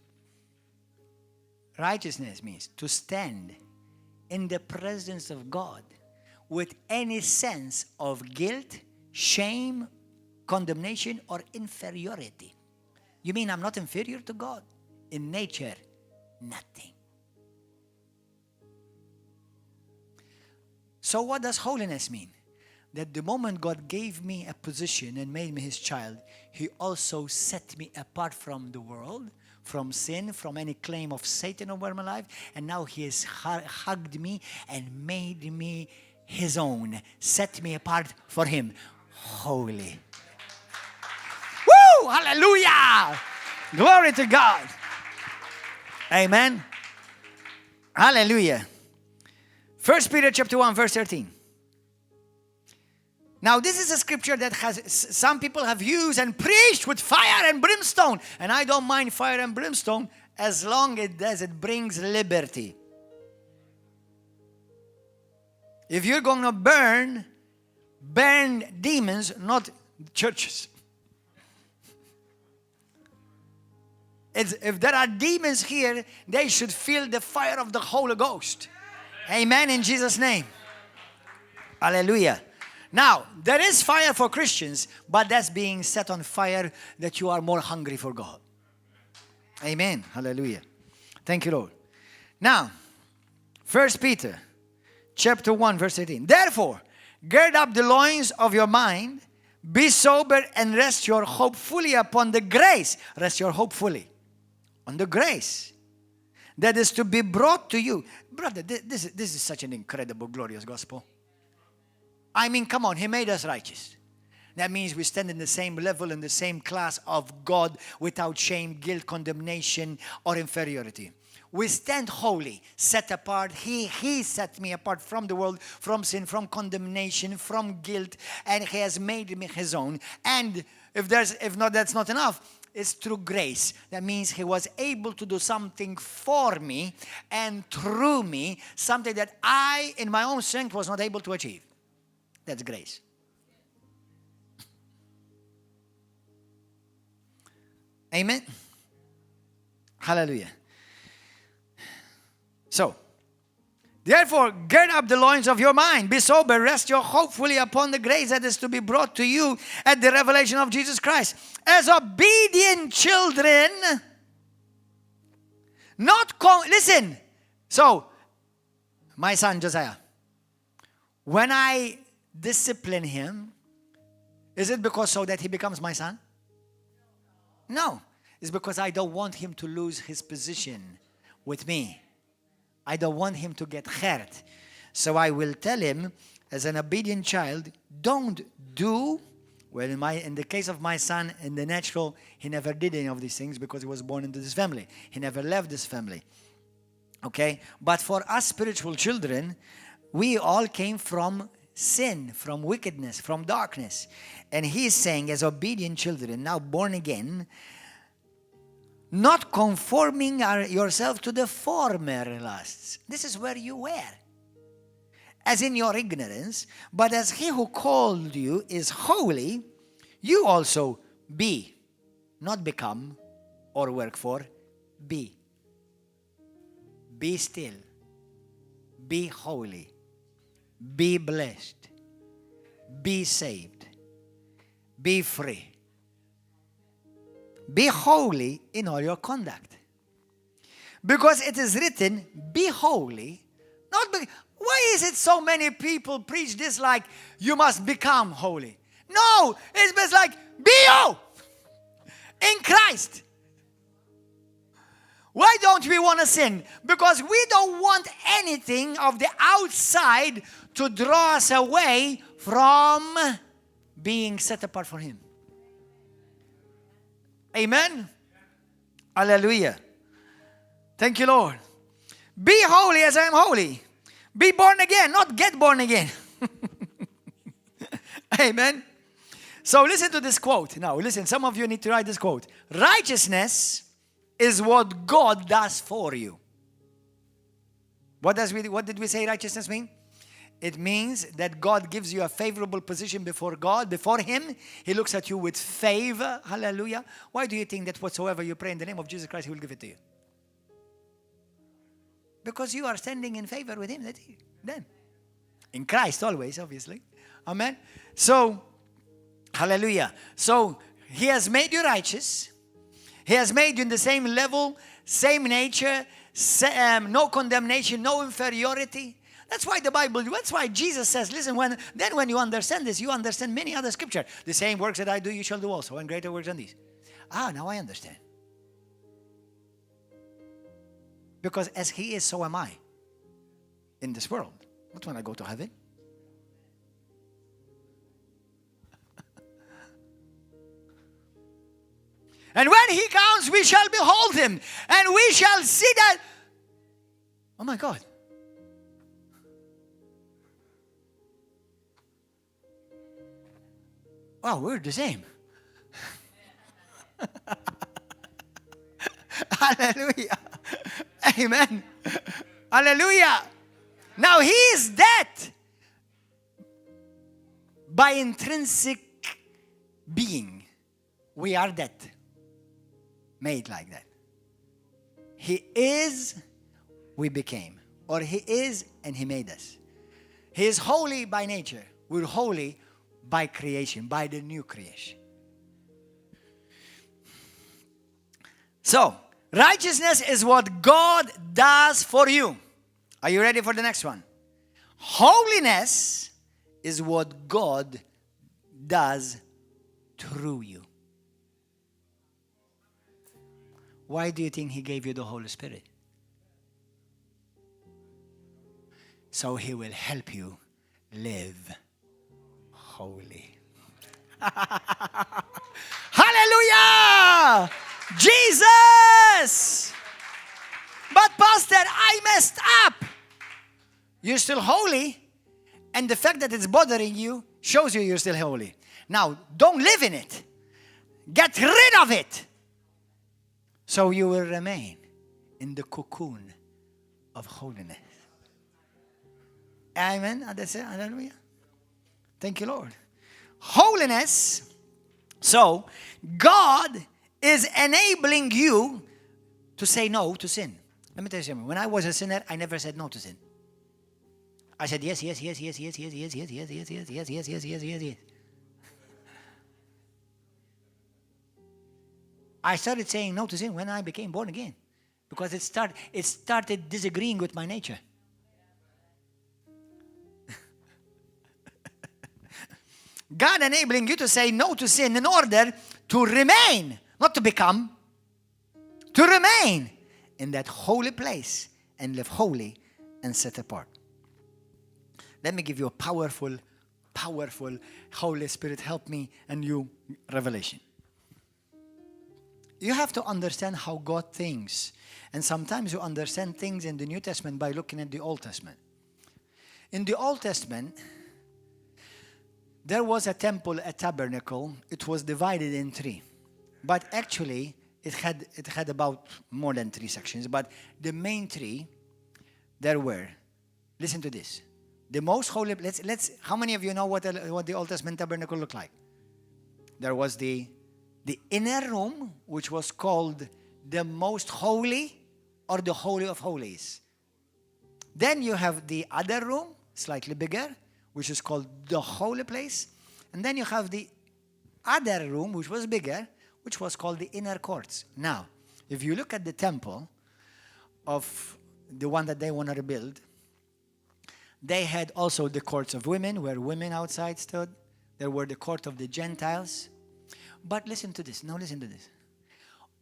Righteousness means to stand in the presence of God with any sense of guilt, shame, condemnation, or inferiority. You mean I'm not inferior to God? In nature, nothing. So what does holiness mean? That the moment God gave me a position and made me his child, he also set me apart from the world from sin, from any claim of Satan over my life. And now he has hugged me and made me his own, set me apart for him. Holy. Woo! Hallelujah! Glory to God. Amen. Hallelujah. 1 Peter chapter 1, verse 13. Now, this is a scripture that some people have used and preached with fire and brimstone. And I don't mind fire and brimstone as long as it brings liberty. If you're going to burn demons, not churches. If there are demons here, they should feel the fire of the Holy Ghost. Amen, in Jesus' name. Hallelujah. Now, there is fire for Christians, but that's being set on fire that you are more hungry for God. Amen. Hallelujah. Thank you, Lord. Now, 1 Peter chapter 1, verse 18. Therefore, gird up the loins of your mind, be sober, and rest your hope fully upon the grace. Rest your hope fully on the grace that is to be brought to you. Brother, this is such an incredible, glorious gospel. I mean, come on, he made us righteous. That means we stand in the same level, in the same class of God without shame, guilt, condemnation, or inferiority. We stand holy, set apart. He set me apart from the world, from sin, from condemnation, from guilt, and he has made me his own. And if not, that's not enough. It's through grace. That means he was able to do something for me and through me, something that I, in my own strength, was not able to achieve. That's grace. Amen. Hallelujah. So, therefore, gird up the loins of your mind. Be sober. Rest your hope fully upon the grace that is to be brought to you at the revelation of Jesus Christ. As obedient children, listen. So, my son Josiah, when I discipline him, is it because so that he becomes my son? No. It's because I don't want him to lose his position with me. I don't want him to get hurt. So I will tell him, as an obedient child, don't do. Well, in the case of my son, in the natural, he never did any of these things because he was born into this family. He never left this family. Okay? But for us spiritual children, we all came from sin, from wickedness, from darkness. And he is saying, as obedient children, now born again, not conforming yourself to the former lusts. This is where you were. As in your ignorance, but as he who called you is holy, you also be, not become or work for, be. Be still. Be holy. Be blessed. Be saved. Be free. Be holy in all your conduct. Because it is written, be holy. Why is it so many people preach this like you must become holy? No, it's best like be you in Christ. Why don't we want to sin? Because we don't want anything of the outside to draw us away from being set apart for him. Amen? Hallelujah. Thank you, Lord. Be holy as I am holy. Be born again, not get born again. Amen? So listen to this quote. Now, listen, some of you need to write this quote. Righteousness is what God does for you. What did we say righteousness mean? It means that God gives you a favorable position before God, before him. He looks at you with favor. Hallelujah. Why do you think that whatsoever you pray in the name of Jesus Christ, he will give it to you? Because you are standing in favor with him. Then. In Christ always, obviously. Amen. So, hallelujah. So, he has made you righteous. He has made you in the same level, same nature, no condemnation, no inferiority. That's why Jesus says, listen, when you understand this, you understand many other scriptures. The same works that I do, you shall do also, and greater works than these. Now I understand. Because as He is, so am I in this world. Not when I go to heaven. And when He comes, we shall behold Him. And we shall see that. Oh my God. Wow, we're the same. Hallelujah. Amen. Hallelujah. Now He is that by intrinsic being. We are that. Made like that. He is, we became. Or He is and He made us. He is holy by nature. We're holy by creation, by the new creation. So, righteousness is what God does for you. Are you ready for the next one? Holiness is what God does through you. Why do you think He gave you the Holy Spirit? So He will help you live holy. Hallelujah! Jesus! But Pastor, I messed up. You're still holy, and the fact that it's bothering you shows you're still holy. Now, don't live in it. Get rid of it. So you will remain in the cocoon of holiness. Amen. That's it. Hallelujah. Thank you, Lord. Holiness. So, God is enabling you to say no to sin. Let me tell you something. When I was a sinner, I never said no to sin. I said yes, yes, yes, yes, yes, yes, yes, yes, yes, yes, yes, yes, yes, yes, yes, yes, yes. I started saying no to sin when I became born again, because it started disagreeing with my nature. God enabling you to say no to sin in order to remain, not to become, to remain in that holy place and live holy and set apart. Let me give you a powerful, Holy Spirit, help me and you, revelation. You have to understand how God thinks. And sometimes you understand things in the New Testament by looking at the Old Testament. In the Old Testament, there was a temple, a tabernacle. It was divided in three. But actually, it had about more than three sections. But the main three, there were, listen to this. The most holy, how many of you know what the Old Testament tabernacle looked like? There was the inner room, which was called the most holy or the Holy of Holies. Then you have the other room, slightly bigger, which is called the holy place. And then you have the other room, which was bigger, which was called the inner courts. Now, if you look at the temple of the one that they want to rebuild, they had also the courts of women, where women outside stood. There were the court of the Gentiles. But listen to this. Now listen to this.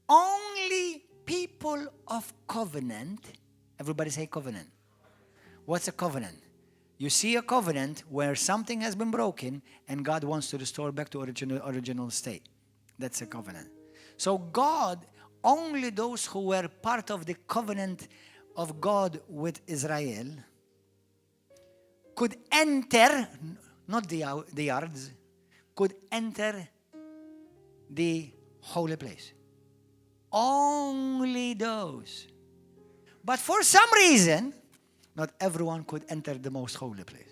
Only people of covenant, everybody say covenant. What's a covenant? You see a covenant where something has been broken and God wants to restore back to original state. That's a covenant. So God, only those who were part of the covenant of God with Israel could enter, not the yards, could enter the holy place. Only those. But for some reason, not everyone could enter the most holy place.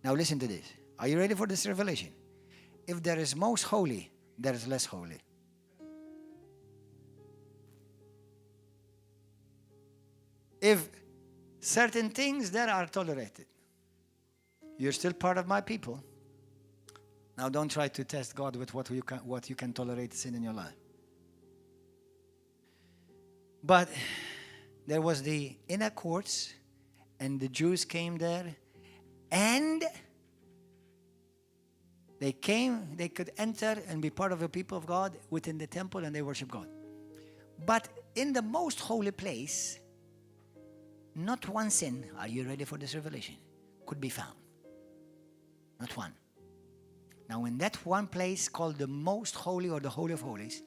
Now listen to this. Are you ready for this revelation? If there is most holy, there is less holy. If certain things there are tolerated, you're still part of my people. Now don't try to test God with what you can tolerate sin in your life. But there was the inner courts, and the Jews came there, and they could enter and be part of the people of God within the temple, and they worship God. But in the most holy place, not one sin, are you ready for this revelation, could be found. Not one. Now in that one place called the most holy or the Holy of Holies,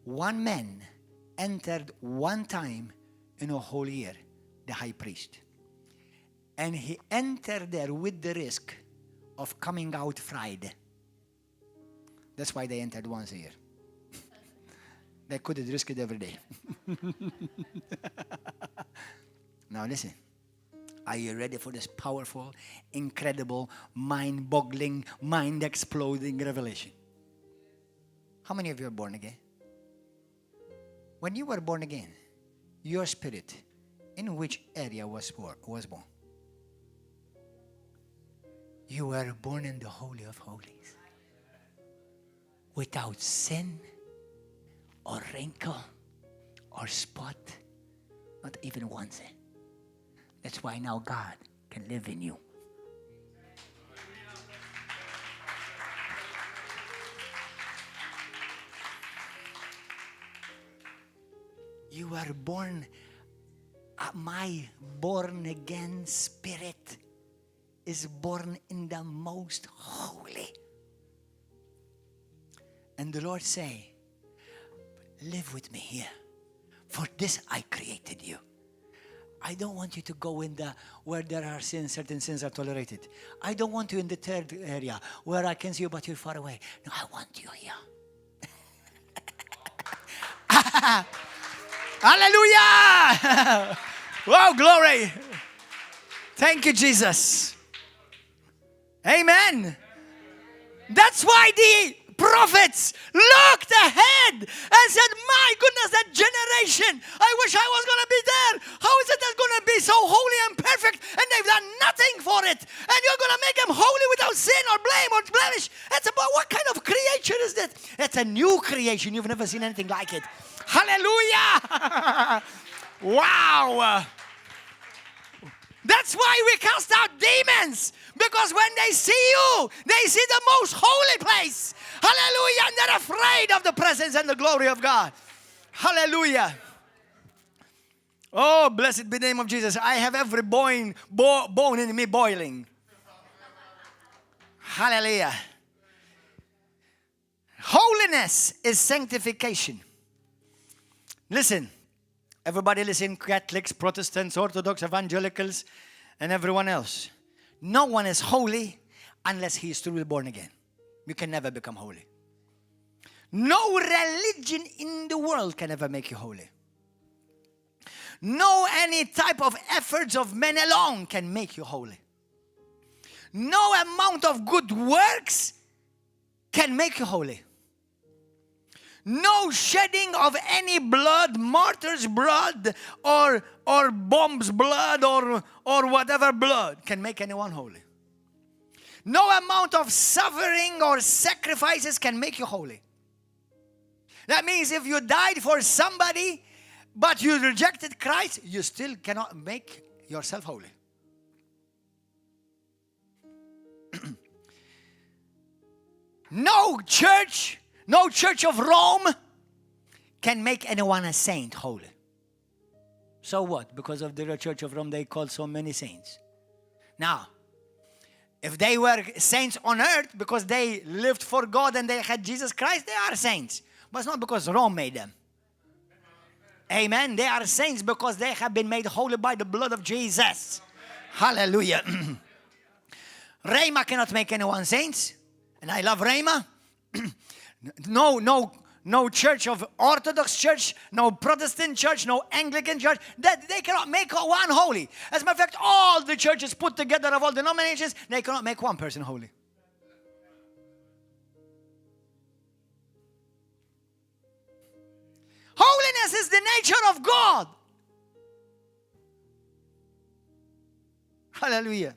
one man entered one time in a whole year, the high priest. And he entered there with the risk of coming out fried. That's why they entered once a year. They couldn't risk it every day. Now listen. Are you ready for this powerful, incredible, mind-boggling, mind-exploding revelation? How many of you are born again? When you were born again, your spirit, in which area was born? You were born in the Holy of Holies. Without sin, or wrinkle, or spot, not even one sin. That's why now God can live in you. You are born, my born-again spirit is born in the most holy. And the Lord say, live with me here. For this I created you. I don't want you to go in the where there are sins, certain sins are tolerated. I don't want you in the third area where I can see you but you're far away. No, I want you here. Hallelujah! Wow, glory. Thank you, Jesus. Amen. That's why the prophets looked ahead and said, my goodness, that generation, I wish I was going to be there. How is it that's going to be so holy and perfect and they've done nothing for it? And you're going to make them holy without sin or blame or blemish. It's about what kind of creation is that? It's a new creation. You've never seen anything like it. Hallelujah. Wow. That's why we cast out demons. Because when they see you, they see the most holy place. Hallelujah. And they're afraid of the presence and the glory of God. Hallelujah. Oh, blessed be the name of Jesus. I have every bone in me boiling. Hallelujah. Holiness is sanctification. Listen. Everybody listen, Catholics, Protestants, Orthodox, Evangelicals, and everyone else. No one is holy unless he is truly born again. You can never become holy. No religion in the world can ever make you holy. No any type of efforts of men alone can make you holy. No amount of good works can make you holy. No shedding of any blood, martyr's blood, or bombs blood, or whatever blood can make anyone holy. No amount of suffering or sacrifices can make you holy. That means if you died for somebody, but you rejected Christ, you still cannot make yourself holy. No church of Rome can make anyone a saint holy. So what? Because of the Church of Rome, they called so many saints. Now, if they were saints on earth because they lived for God and they had Jesus Christ, they are saints. But it's not because Rome made them. Amen. They are saints because they have been made holy by the blood of Jesus. Hallelujah. Rhema cannot make anyone saints. And I love Rhema. No church of Orthodox church, no Protestant church, no Anglican church, that they cannot make one holy. As a matter of fact, all the churches put together of all denominations, they cannot make one person holy. Holiness is the nature of God. Hallelujah.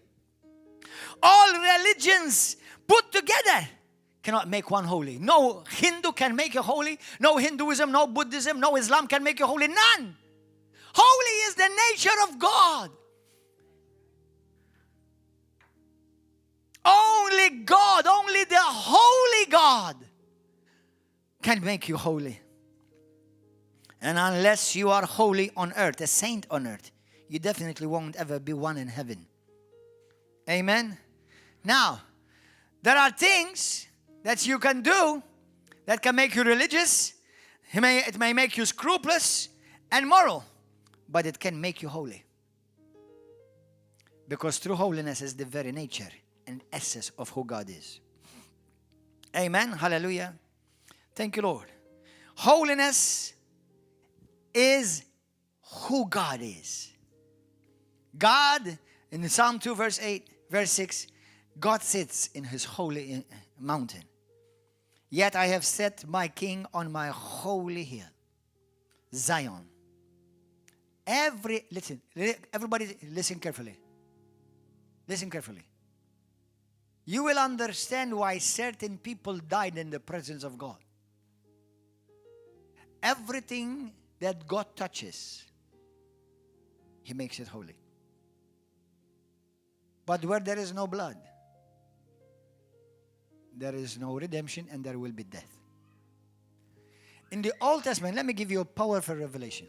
All religions put together cannot make one holy. No Hindu can make you holy. No Hinduism, no Buddhism, no Islam can make you holy. None. Holy is the nature of God. Only God, only the holy God can make you holy. And unless you are holy on earth, a saint on earth, you definitely won't ever be one in heaven. Amen? Now, there are things that you can do that can make you religious. It may make you scrupulous and moral, but it can make you holy. Because true holiness is the very nature and essence of who God is. Amen. Hallelujah. Thank you, Lord. Holiness is who God is. God, in Psalm 2, verse 6, God sits in his holy mountain. Yet I have set my king on my holy hill, Zion. Everybody listen carefully. Listen carefully. You will understand why certain people died in the presence of God. Everything that God touches, he makes it holy. But where there is no blood, there is no redemption and there will be death. In the Old Testament, let me give you a powerful revelation.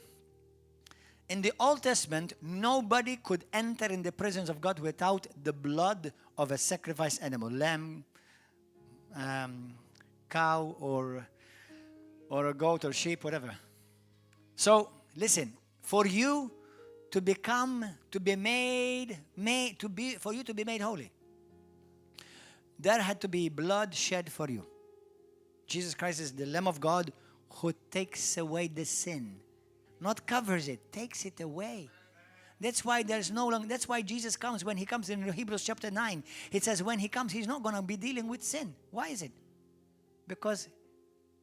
In the Old Testament, nobody could enter in the presence of God without the blood of a sacrificed animal, lamb, cow, or a goat or sheep, whatever. So, listen, for you to be made holy, there had to be blood shed for you. Jesus Christ is the Lamb of God who takes away the sin. Not covers it, takes it away. That's why that's why Jesus comes. When he comes in Hebrews chapter 9, it says when he comes, he's not going to be dealing with sin. Why is it? Because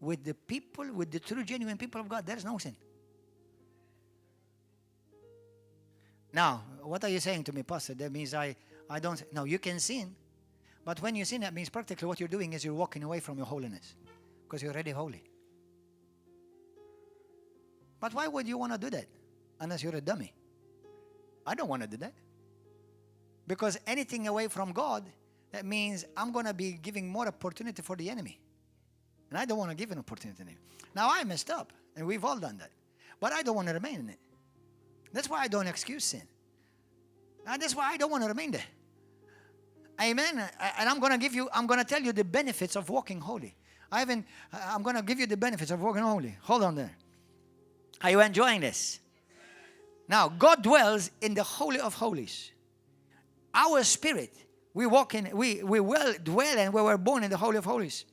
with the people, with the true, genuine people of God, there's no sin. Now, what are you saying to me, Pastor? That means I don't... No, you can sin. But when you sin, that means practically what you're doing is you're walking away from your holiness. Because you're already holy. But why would you want to do that? Unless you're a dummy. I don't want to do that. Because anything away from God, that means I'm going to be giving more opportunity for the enemy. And I don't want to give an opportunity. Now, I messed up. And we've all done that. But I don't want to remain in it. That's why I don't excuse sin. And that's why I don't want to remain there. Amen. And I'm going to tell you the benefits of walking holy. I'm going to give you the benefits of walking holy. Hold on there. Are you enjoying this? Now, God dwells in the Holy of Holies. Our spirit, we walk in, we will dwell and we were born in the Holy of Holies.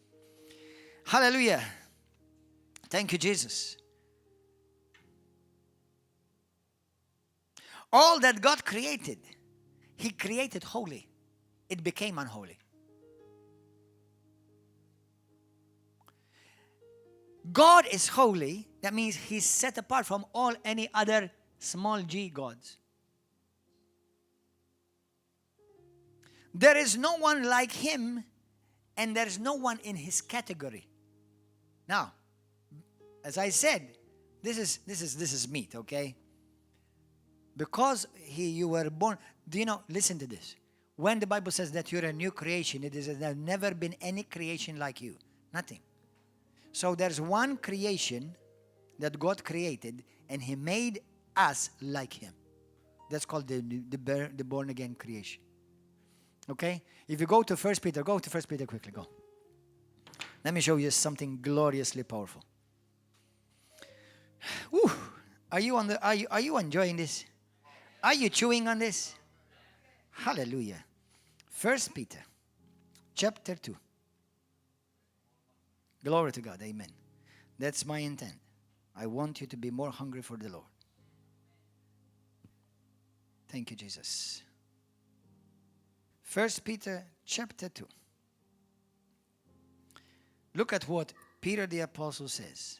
Hallelujah. Thank you, Jesus. All that God created, he created holy. It became unholy. God is holy. That means he's set apart from all any other small g gods. There is no one like him, and there is no one in his category. Now, as I said, this is meat, okay? Because you were born. Do you know? Listen to this. When the Bible says that you're a new creation, it is that there's never been any creation like you. Nothing. So there's one creation that God created, and he made us like him. That's called the born again creation. Okay? If you go to 1 Peter, go to 1 Peter quickly, go. Let me show you something gloriously powerful. Woo. Are you enjoying this? Are you chewing on this? Hallelujah. 1 Peter chapter 2. Glory to God. Amen. That's my intent. I want you to be more hungry for the Lord. Thank you, Jesus. 1 Peter chapter 2. Look at what Peter the Apostle says.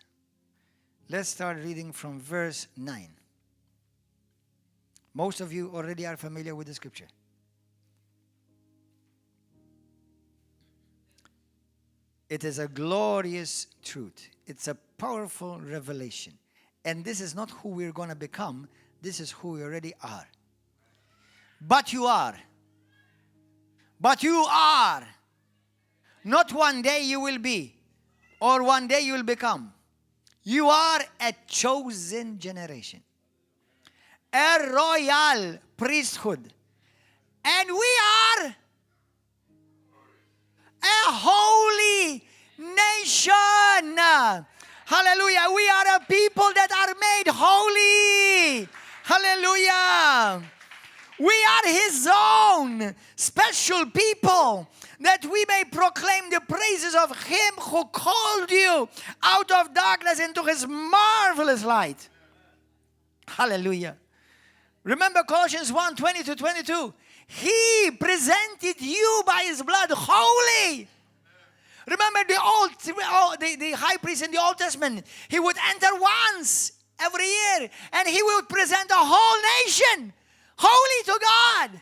Let's start reading from verse 9. Most of you already are familiar with the scripture. It is a glorious truth. It's a powerful revelation. And this is not who we're going to become. This is who we already are. But you are. But you are. Not one day you will be. Or one day you will become. You are a chosen generation, a royal priesthood, and we are a holy nation. Hallelujah. We are a people that are made holy. Hallelujah. We are His own special people, that we may proclaim the praises of Him who called you out of darkness into His marvelous light. Hallelujah. Remember Colossians 1:20-22. He presented you by His blood holy. Remember the high priest in the Old Testament. He would enter once every year, and he would present a whole nation holy to God.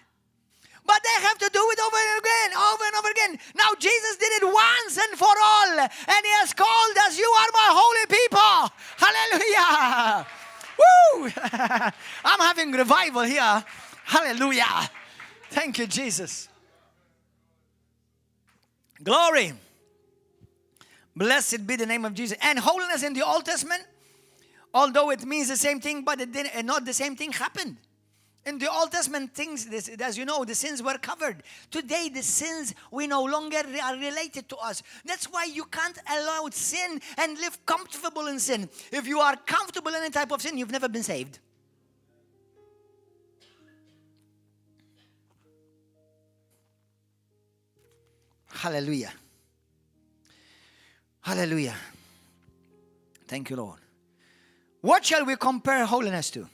But they have to do it over and over again. Now Jesus did it once and for all, and He has called us, you are my holy people. Hallelujah. Woo! I'm having revival here. Hallelujah. Thank you, Jesus. Glory. Blessed be the name of Jesus. And holiness in the Old Testament, although it means the same thing, but it didn't, not the same thing happened. In the Old Testament, things, as you know, the sins were covered. Today, the sins we no longer are related to us. That's why you can't allow sin and live comfortable in sin. If you are comfortable in any type of sin, you've never been saved. Hallelujah. Hallelujah. Thank you, Lord. What shall we compare holiness to?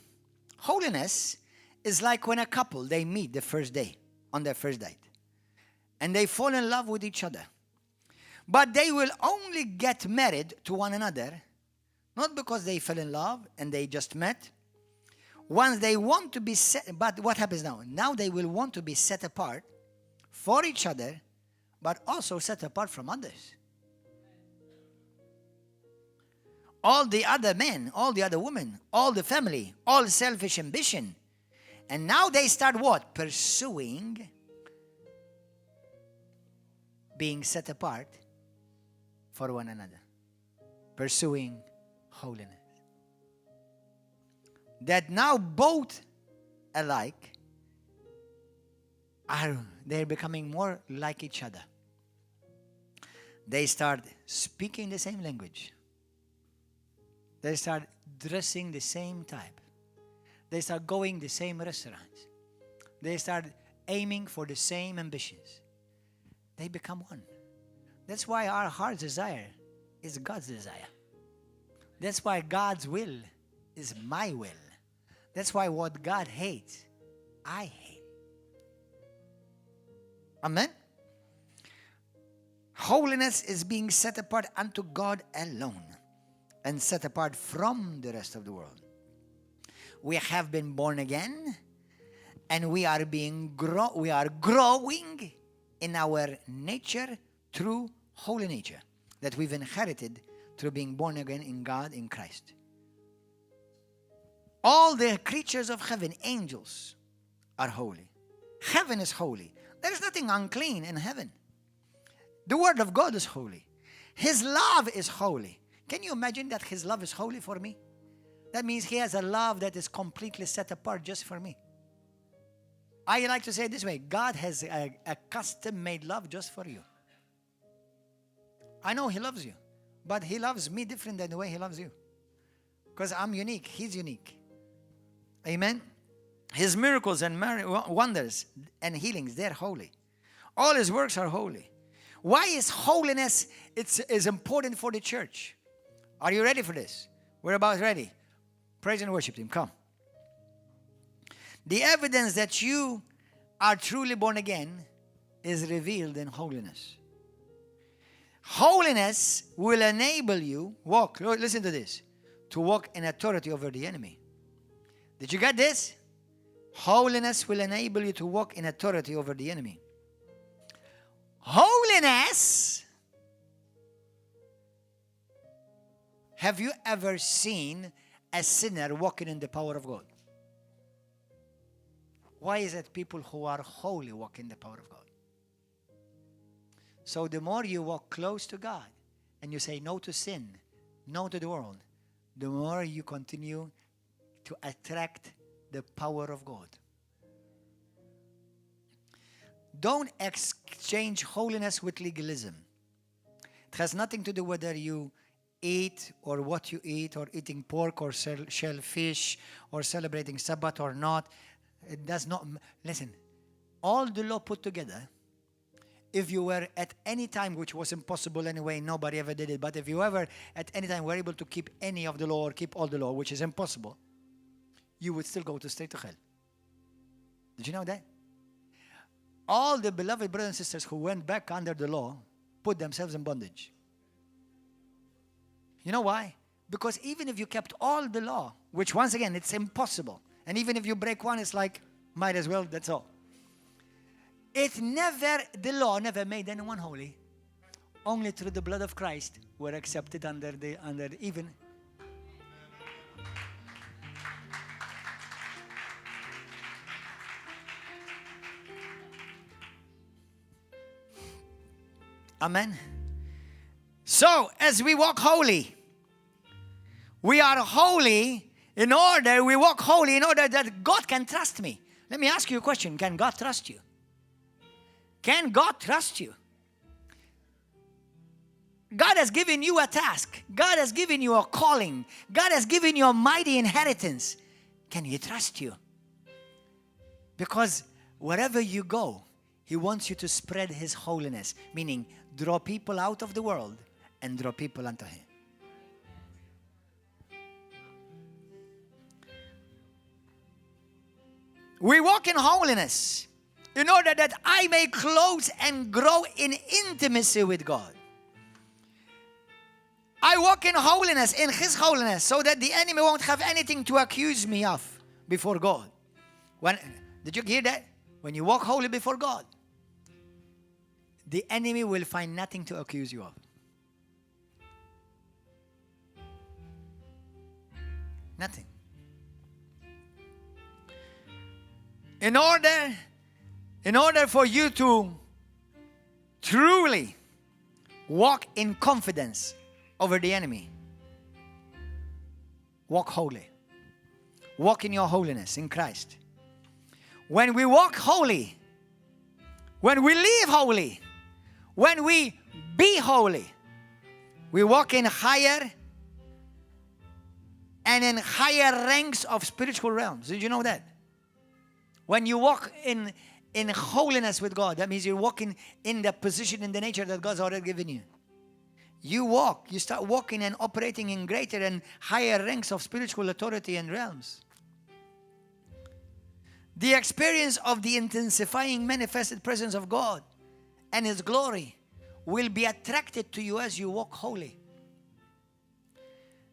Holiness is like when a couple, they meet the first day, on their first date, and they fall in love with each other. But they will only get married to one another, not because they fell in love and they just met. Once they want to be set, but what happens now? Now they will want to be set apart for each other, but also set apart from others. All the other men, all the other women, all the family, all selfish ambition. And now they start what? Pursuing being set apart for one another. Pursuing holiness. That now both alike they're becoming more like each other. They start speaking the same language. They start dressing the same type. They start going the same restaurants. They start aiming for the same ambitions. They become one. That's why our heart's desire is God's desire. That's why God's will is my will. That's why what God hates, I hate. Amen? Holiness is being set apart unto God alone and set apart from the rest of the world. We have been born again, and we are growing in our nature through holy nature that we've inherited through being born again in God, in Christ. All the creatures of heaven, angels, are holy. Heaven is holy. There is nothing unclean in heaven. The Word of God is holy. His love is holy. Can you imagine that His love is holy for me? That means He has a love that is completely set apart just for me. I like to say it this way. God has a custom-made love just for you. I know He loves you, but He loves me different than the way He loves you. Because I'm unique. He's unique. Amen? His miracles and wonders and healings, they're holy. All His works are holy. Why is holiness is important for the church? Are you ready for this? We're about ready. Praise and worship Him. Come. The evidence that you are truly born again is revealed in holiness. Holiness will enable you listen to this, to walk in authority over the enemy. Did you get this? Holiness will enable you to walk in authority over the enemy. Holiness. Have you ever seen a sinner walking in the power of God? Why is it people who are holy walk in the power of God? So the more you walk close to God and you say no to sin, no to the world, the more you continue to attract the power of God. Don't exchange holiness with legalism. It has nothing to do whether you eat or what you eat, or eating pork or shellfish, or celebrating Sabbath or not. It does not. Listen, all the law put together, if you were at any time, which was impossible anyway, nobody ever did it, but if you ever at any time were able to keep any of the law or keep all the law, which is impossible, you would still go straight to hell. Did you know that? All the beloved brothers and sisters who went back under the law put themselves in bondage. You know why? Because even if you kept all the law, which once again, it's impossible, and even if you break one, it's like, might as well, that's all. The law never made anyone holy. Only through the blood of Christ were accepted under even. Amen. So, as we walk holy, we are holy we walk holy in order that God can trust me. Let me ask you a question. Can God trust you? Can God trust you? God has given you a task. God has given you a calling. God has given you a mighty inheritance. Can He trust you? Because wherever you go, He wants you to spread His holiness, meaning draw people out of the world and draw people unto Him. We walk in holiness in order that I may close and grow in intimacy with God. I walk in holiness, in His holiness, so that the enemy won't have anything to accuse me of before God. Did you hear that? When you walk holy before God, the enemy will find nothing to accuse you of. Nothing. In order for you to truly walk in confidence over the enemy, walk holy. Walk in your holiness in Christ. When we walk holy, when we live holy, when we be holy, we walk in higher and in higher ranks of spiritual realms. Did you know that? When you walk in holiness with God, that means you're walking in the position, in the nature that God's already given you. You start walking and operating in greater and higher ranks of spiritual authority and realms. The experience of the intensifying manifested presence of God and His glory will be attracted to you as you walk holy.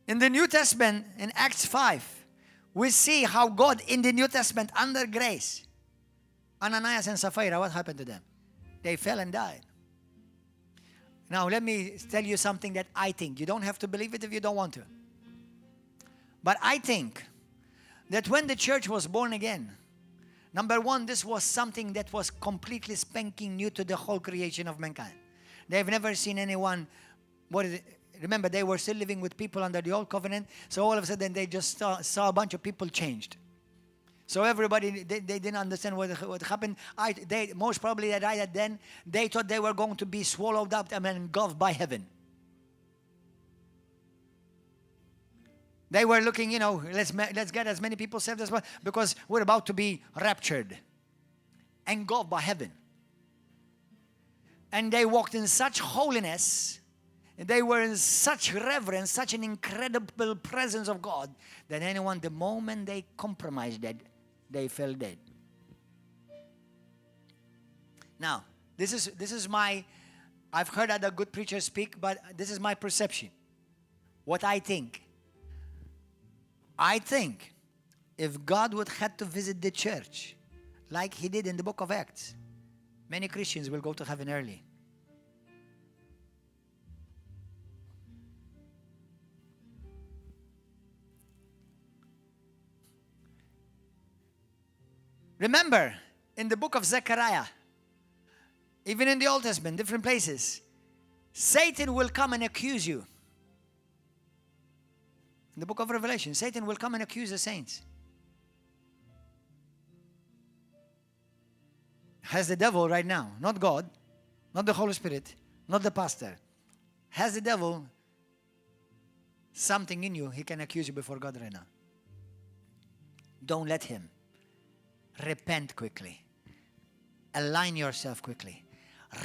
In the New Testament, in Acts 5, we see how God in the New Testament, under grace, Ananias and Sapphira, what happened to them? They fell and died. Now, let me tell you something that I think. You don't have to believe it if you don't want to. But I think that when the church was born again, number one, this was something that was completely spanking new to the whole creation of mankind. They've never seen anyone, remember, they were still living with people under the old covenant, so all of a sudden they just saw a bunch of people changed. So everybody, they didn't understand what happened. Most probably right at then, they thought they were going to be swallowed up and engulfed by heaven. They were looking, let's get as many people saved as possible because we're about to be raptured, engulfed by heaven. And they walked in such holiness, they were in such reverence, such an incredible presence of God, that anyone, the moment they compromised that, they fell dead. Now, this is I've heard other good preachers speak, but this is my perception. What I think. I think if God would have to visit the church like He did in the book of Acts, many Christians will go to heaven early. Remember, in the book of Zechariah, even in the Old Testament, different places, Satan will come and accuse you. In the book of Revelation, Satan will come and accuse the saints. Has the devil right now, not God, not the Holy Spirit, not the pastor, has the devil something in you, he can accuse you before God right now. Don't let him. Repent quickly. Align yourself quickly.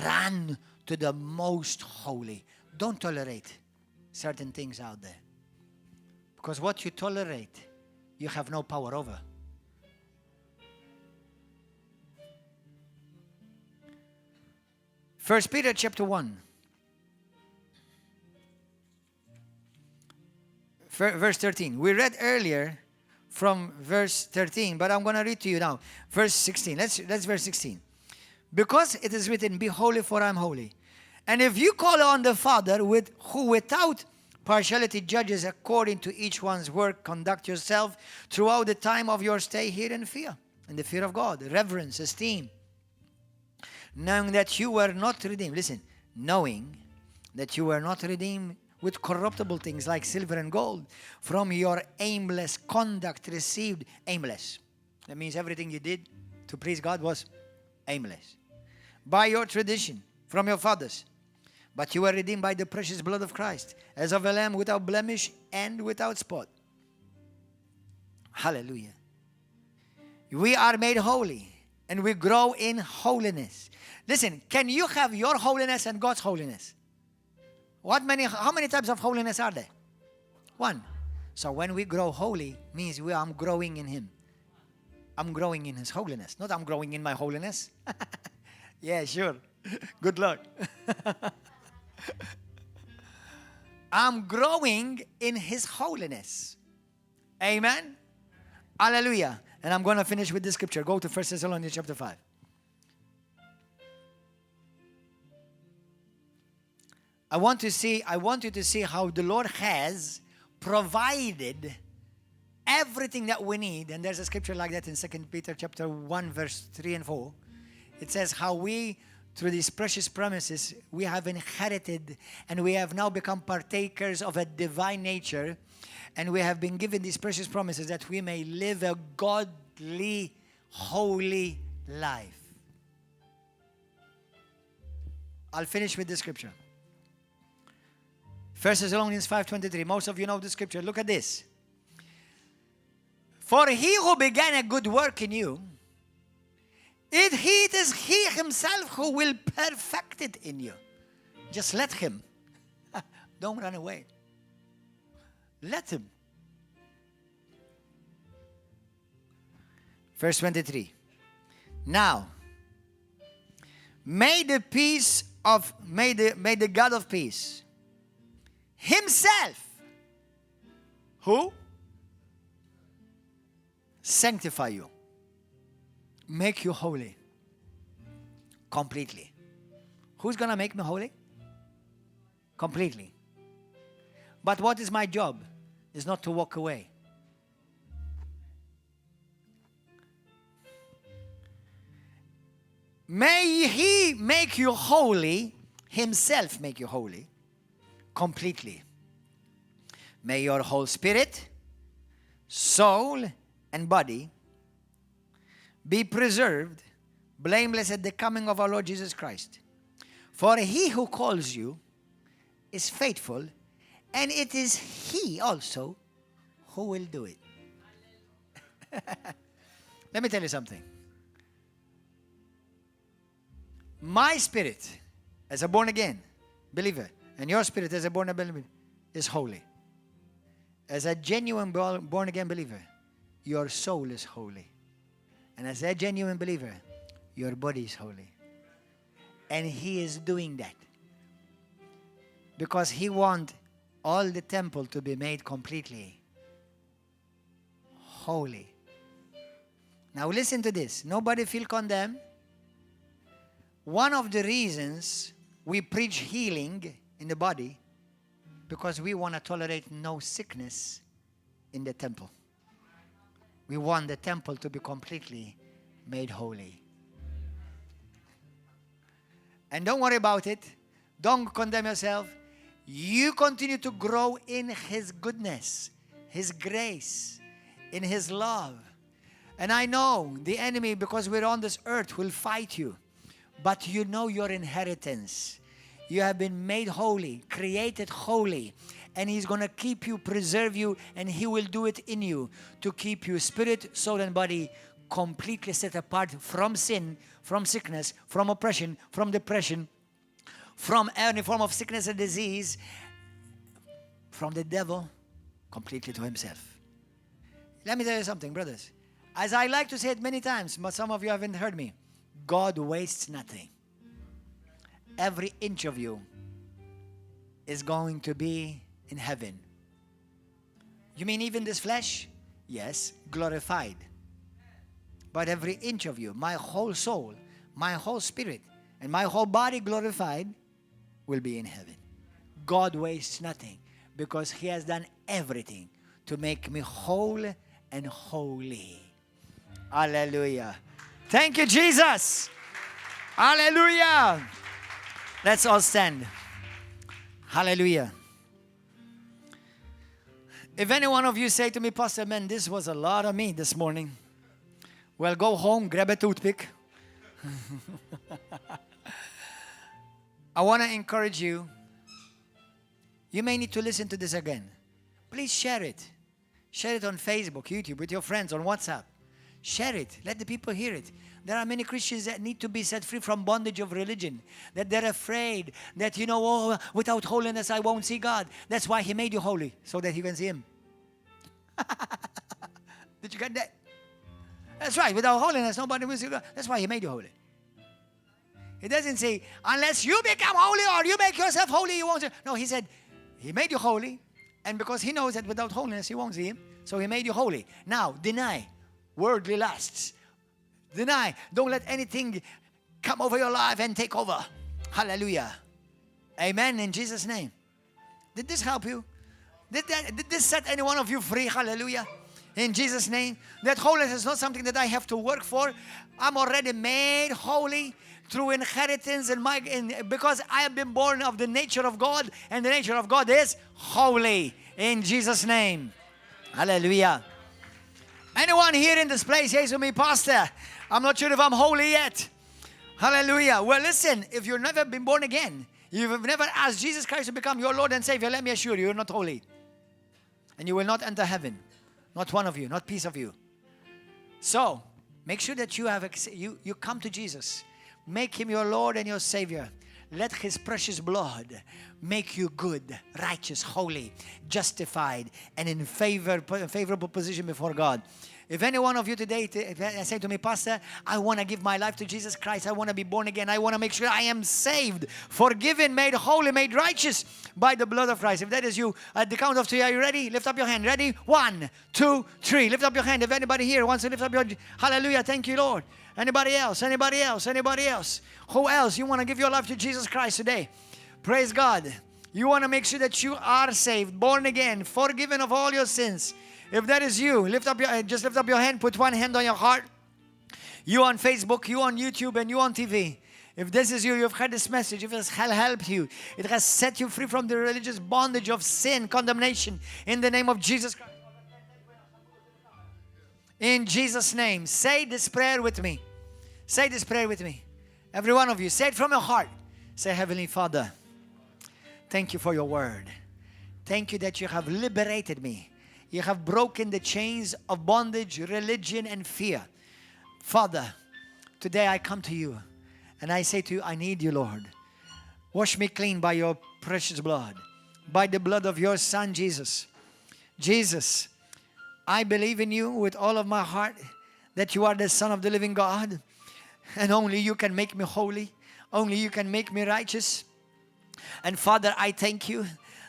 Run to the most holy. Don't tolerate certain things out there. Because what you tolerate, you have no power over. First Peter chapter 1. Verse 13. We read earlier from verse 13, but I'm going to read to you now. Verse 16. Let's verse 16. Because it is written, be holy for I am holy. And if you call on the Father who without partiality judges according to each one's work, conduct yourself throughout the time of your stay here in fear, in the fear of God, reverence, esteem, knowing that you were not redeemed. Listen, knowing that you were not redeemed with corruptible things like silver and gold from your aimless conduct received. Aimless. That means everything you did to please God was aimless. By your tradition from your fathers. But you were redeemed by the precious blood of Christ, as of a lamb without blemish and without spot. Hallelujah. We are made holy and we grow in holiness. Listen, can you have your holiness and God's holiness? How many types of holiness are there? One. So when we grow holy, means I'm growing in Him. I'm growing in His holiness. Not I'm growing in my holiness. Yeah, sure. Good luck. I'm growing in His holiness. Amen. Hallelujah. And I'm going to finish with this scripture. Go to 1 Thessalonians chapter 5. I want you to see how the Lord has provided everything that we need. And there's a scripture like that in 2 Peter chapter 1, verse 3 and 4. It says how we, through these precious promises, we have inherited and we have now become partakers of a divine nature. And we have been given these precious promises that we may live a godly, holy life. I'll finish with this scripture. 1 Thessalonians 5:23. Most of you know the scripture. Look at this. For he who began a good work in you, it is he himself who will perfect it in you. Just let him. Don't run away. Let him. Verse 23. Now, may the God of peace Himself, who? Sanctify you. Make you holy. Completely. Who's going to make me holy? Completely. But what is my job? Is not to walk away. May He make you holy, Himself make you holy, completely. May your whole spirit, soul, and body be preserved, blameless at the coming of our Lord Jesus Christ. For He who calls you is faithful, and it is He also who will do it. Let me tell you something. My spirit, as a born-again believer, and your spirit as a born-again believer, is holy. As a genuine born-again believer, your soul is holy. And as a genuine believer, your body is holy. And He is doing that. Because He wants all the temple to be made completely holy. Now listen to this. Nobody feel condemned. One of the reasons we preach healing in the body, because we want to tolerate no sickness in the temple. We want the temple to be completely made holy. And don't worry about it. Don't condemn yourself. You continue to grow in His goodness. His grace, in His love. And I know the enemy, because we're on this earth, will fight you. But you know your inheritance. You have been made holy, created holy. And He's going to keep you, preserve you, and He will do it in you to keep you spirit, soul, and body completely set apart from sin, from sickness, from oppression, from depression, from any form of sickness and disease, from the devil, completely to himself. Let me tell you something, brothers. As I like to say it many times, but some of you haven't heard me, God wastes nothing. Every inch of you is going to be in heaven. You mean even this flesh? Yes, glorified. But every inch of you, my whole soul, my whole spirit, and my whole body glorified will be in heaven. God wastes nothing because He has done everything to make me whole and holy. Hallelujah. Thank you, Jesus. Hallelujah. Let's all stand. Hallelujah. If any one of you say to me, Pastor, man, this was a lot of me this morning. Well, go home, grab a toothpick. I want to encourage you. You may need to listen to this again. Please share it. Share it on Facebook, YouTube, with your friends, on WhatsApp. Share it. Let the people hear it. There are many Christians that need to be set free from bondage of religion. That they're afraid that, oh, without holiness I won't see God. That's why He made you holy, so that you can see Him. Did you get that? That's right. Without holiness, nobody will see God. That's why He made you holy. He doesn't say, unless you become holy or you make yourself holy, you won't see. No, He said, He made you holy. And because He knows that without holiness, you won't see Him. So He made you holy. Now, deny worldly lusts. Deny. Don't let anything come over your life and take over. Hallelujah. Amen. In Jesus' name. Did this help you? Did this set any one of you free? Hallelujah. In Jesus' name. That holiness is not something that I have to work for. I'm already made holy through inheritance because I have been born of the nature of God, and the nature of God is holy. In Jesus' name. Hallelujah. Anyone here in this place says to me, Pastor, I'm not sure if I'm holy yet. Hallelujah. Well, listen, if you've never been born again, you've never asked Jesus Christ to become your Lord and Savior, let me assure you, you're not holy. And you will not enter heaven. Not one of you, not piece of you. So, make sure that you come to Jesus. Make Him your Lord and your Savior. Let His precious blood make you good, righteous, holy, justified, and in favorable position before God. If any one of you today say to me, Pastor, I want to give my life to Jesus Christ. I want to be born again. I want to make sure I am saved, forgiven, made holy, made righteous by the blood of Christ. If that is you, at the count of three, are you ready? Lift up your hand. Ready? 1, 2, 3. Lift up your hand. If anybody here wants to lift up your hand. Hallelujah. Thank you, Lord. Anybody else? Anybody else? Anybody else? Who else? You want to give your life to Jesus Christ today? Praise God. You want to make sure that you are saved, born again, forgiven of all your sins. If that is you, just lift up your hand, put one hand on your heart. You on Facebook, you on YouTube, and you on TV. If this is you, you've heard this message, if it has helped you, it has set you free from the religious bondage of sin, condemnation, in the name of Jesus Christ. In Jesus' name, say this prayer with me. Say this prayer with me. Every one of you, say it from your heart. Say, Heavenly Father, thank you for your word. Thank you that you have liberated me. You have broken the chains of bondage, religion, and fear. Father, today I come to you and I say to you, I need you, Lord. Wash me clean by your precious blood, by the blood of your Son, Jesus. Jesus, I believe in you with all of my heart that you are the Son of the living God, and only you can make me holy. Only you can make me righteous. And Father, I thank you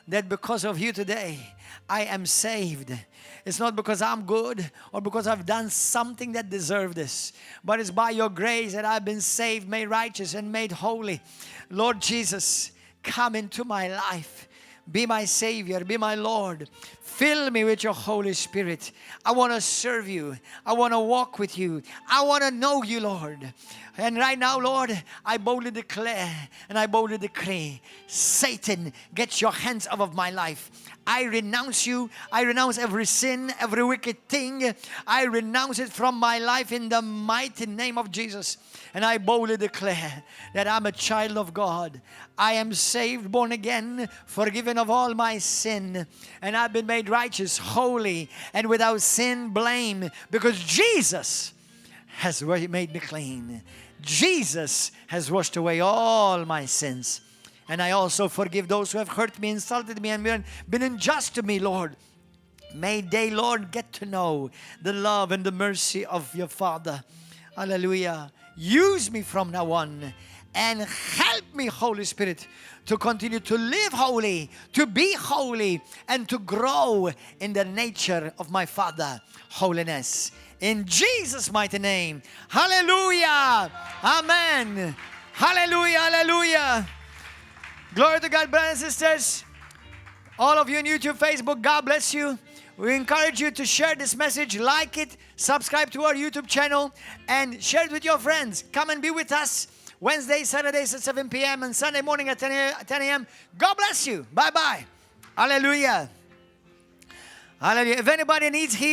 that because of you today, I am saved. It's not because I'm good or because I've done something that deserves this, but it's by your grace that I've been saved, made righteous, and made holy. Lord Jesus, come into my life. Be my Savior. Be my Lord. Fill me with your Holy Spirit. I want to serve you. I want to walk with you. I want to know you, Lord. And right now, Lord, I boldly declare and I boldly decree, Satan, get your hands off of my life. I renounce you. I renounce every sin, every wicked thing. I renounce it from my life in the mighty name of Jesus. And I boldly declare that I'm a child of God. I am saved, born again, forgiven of all my sin. And I've been made righteous, holy, and without sin, blame. Because Jesus has made me clean. Jesus has washed away all my sins. And I also forgive those who have hurt me, insulted me, and been unjust to me, Lord. May they, Lord, get to know the love and the mercy of your Father. Hallelujah. Use me from now on and help me, Holy Spirit, to continue to live holy, to be holy, and to grow in the nature of my Father, holiness. In Jesus' mighty name. Hallelujah. Amen. Hallelujah. Hallelujah. Glory to God, brothers and sisters. All of you on YouTube, Facebook, God bless you. We encourage you to share this message, like it, subscribe to our YouTube channel, and share it with your friends. Come and be with us Wednesdays, Saturdays at 7 p.m. and Sunday morning at 10 a.m. God bless you. Bye-bye. Hallelujah. Hallelujah. If anybody needs healing,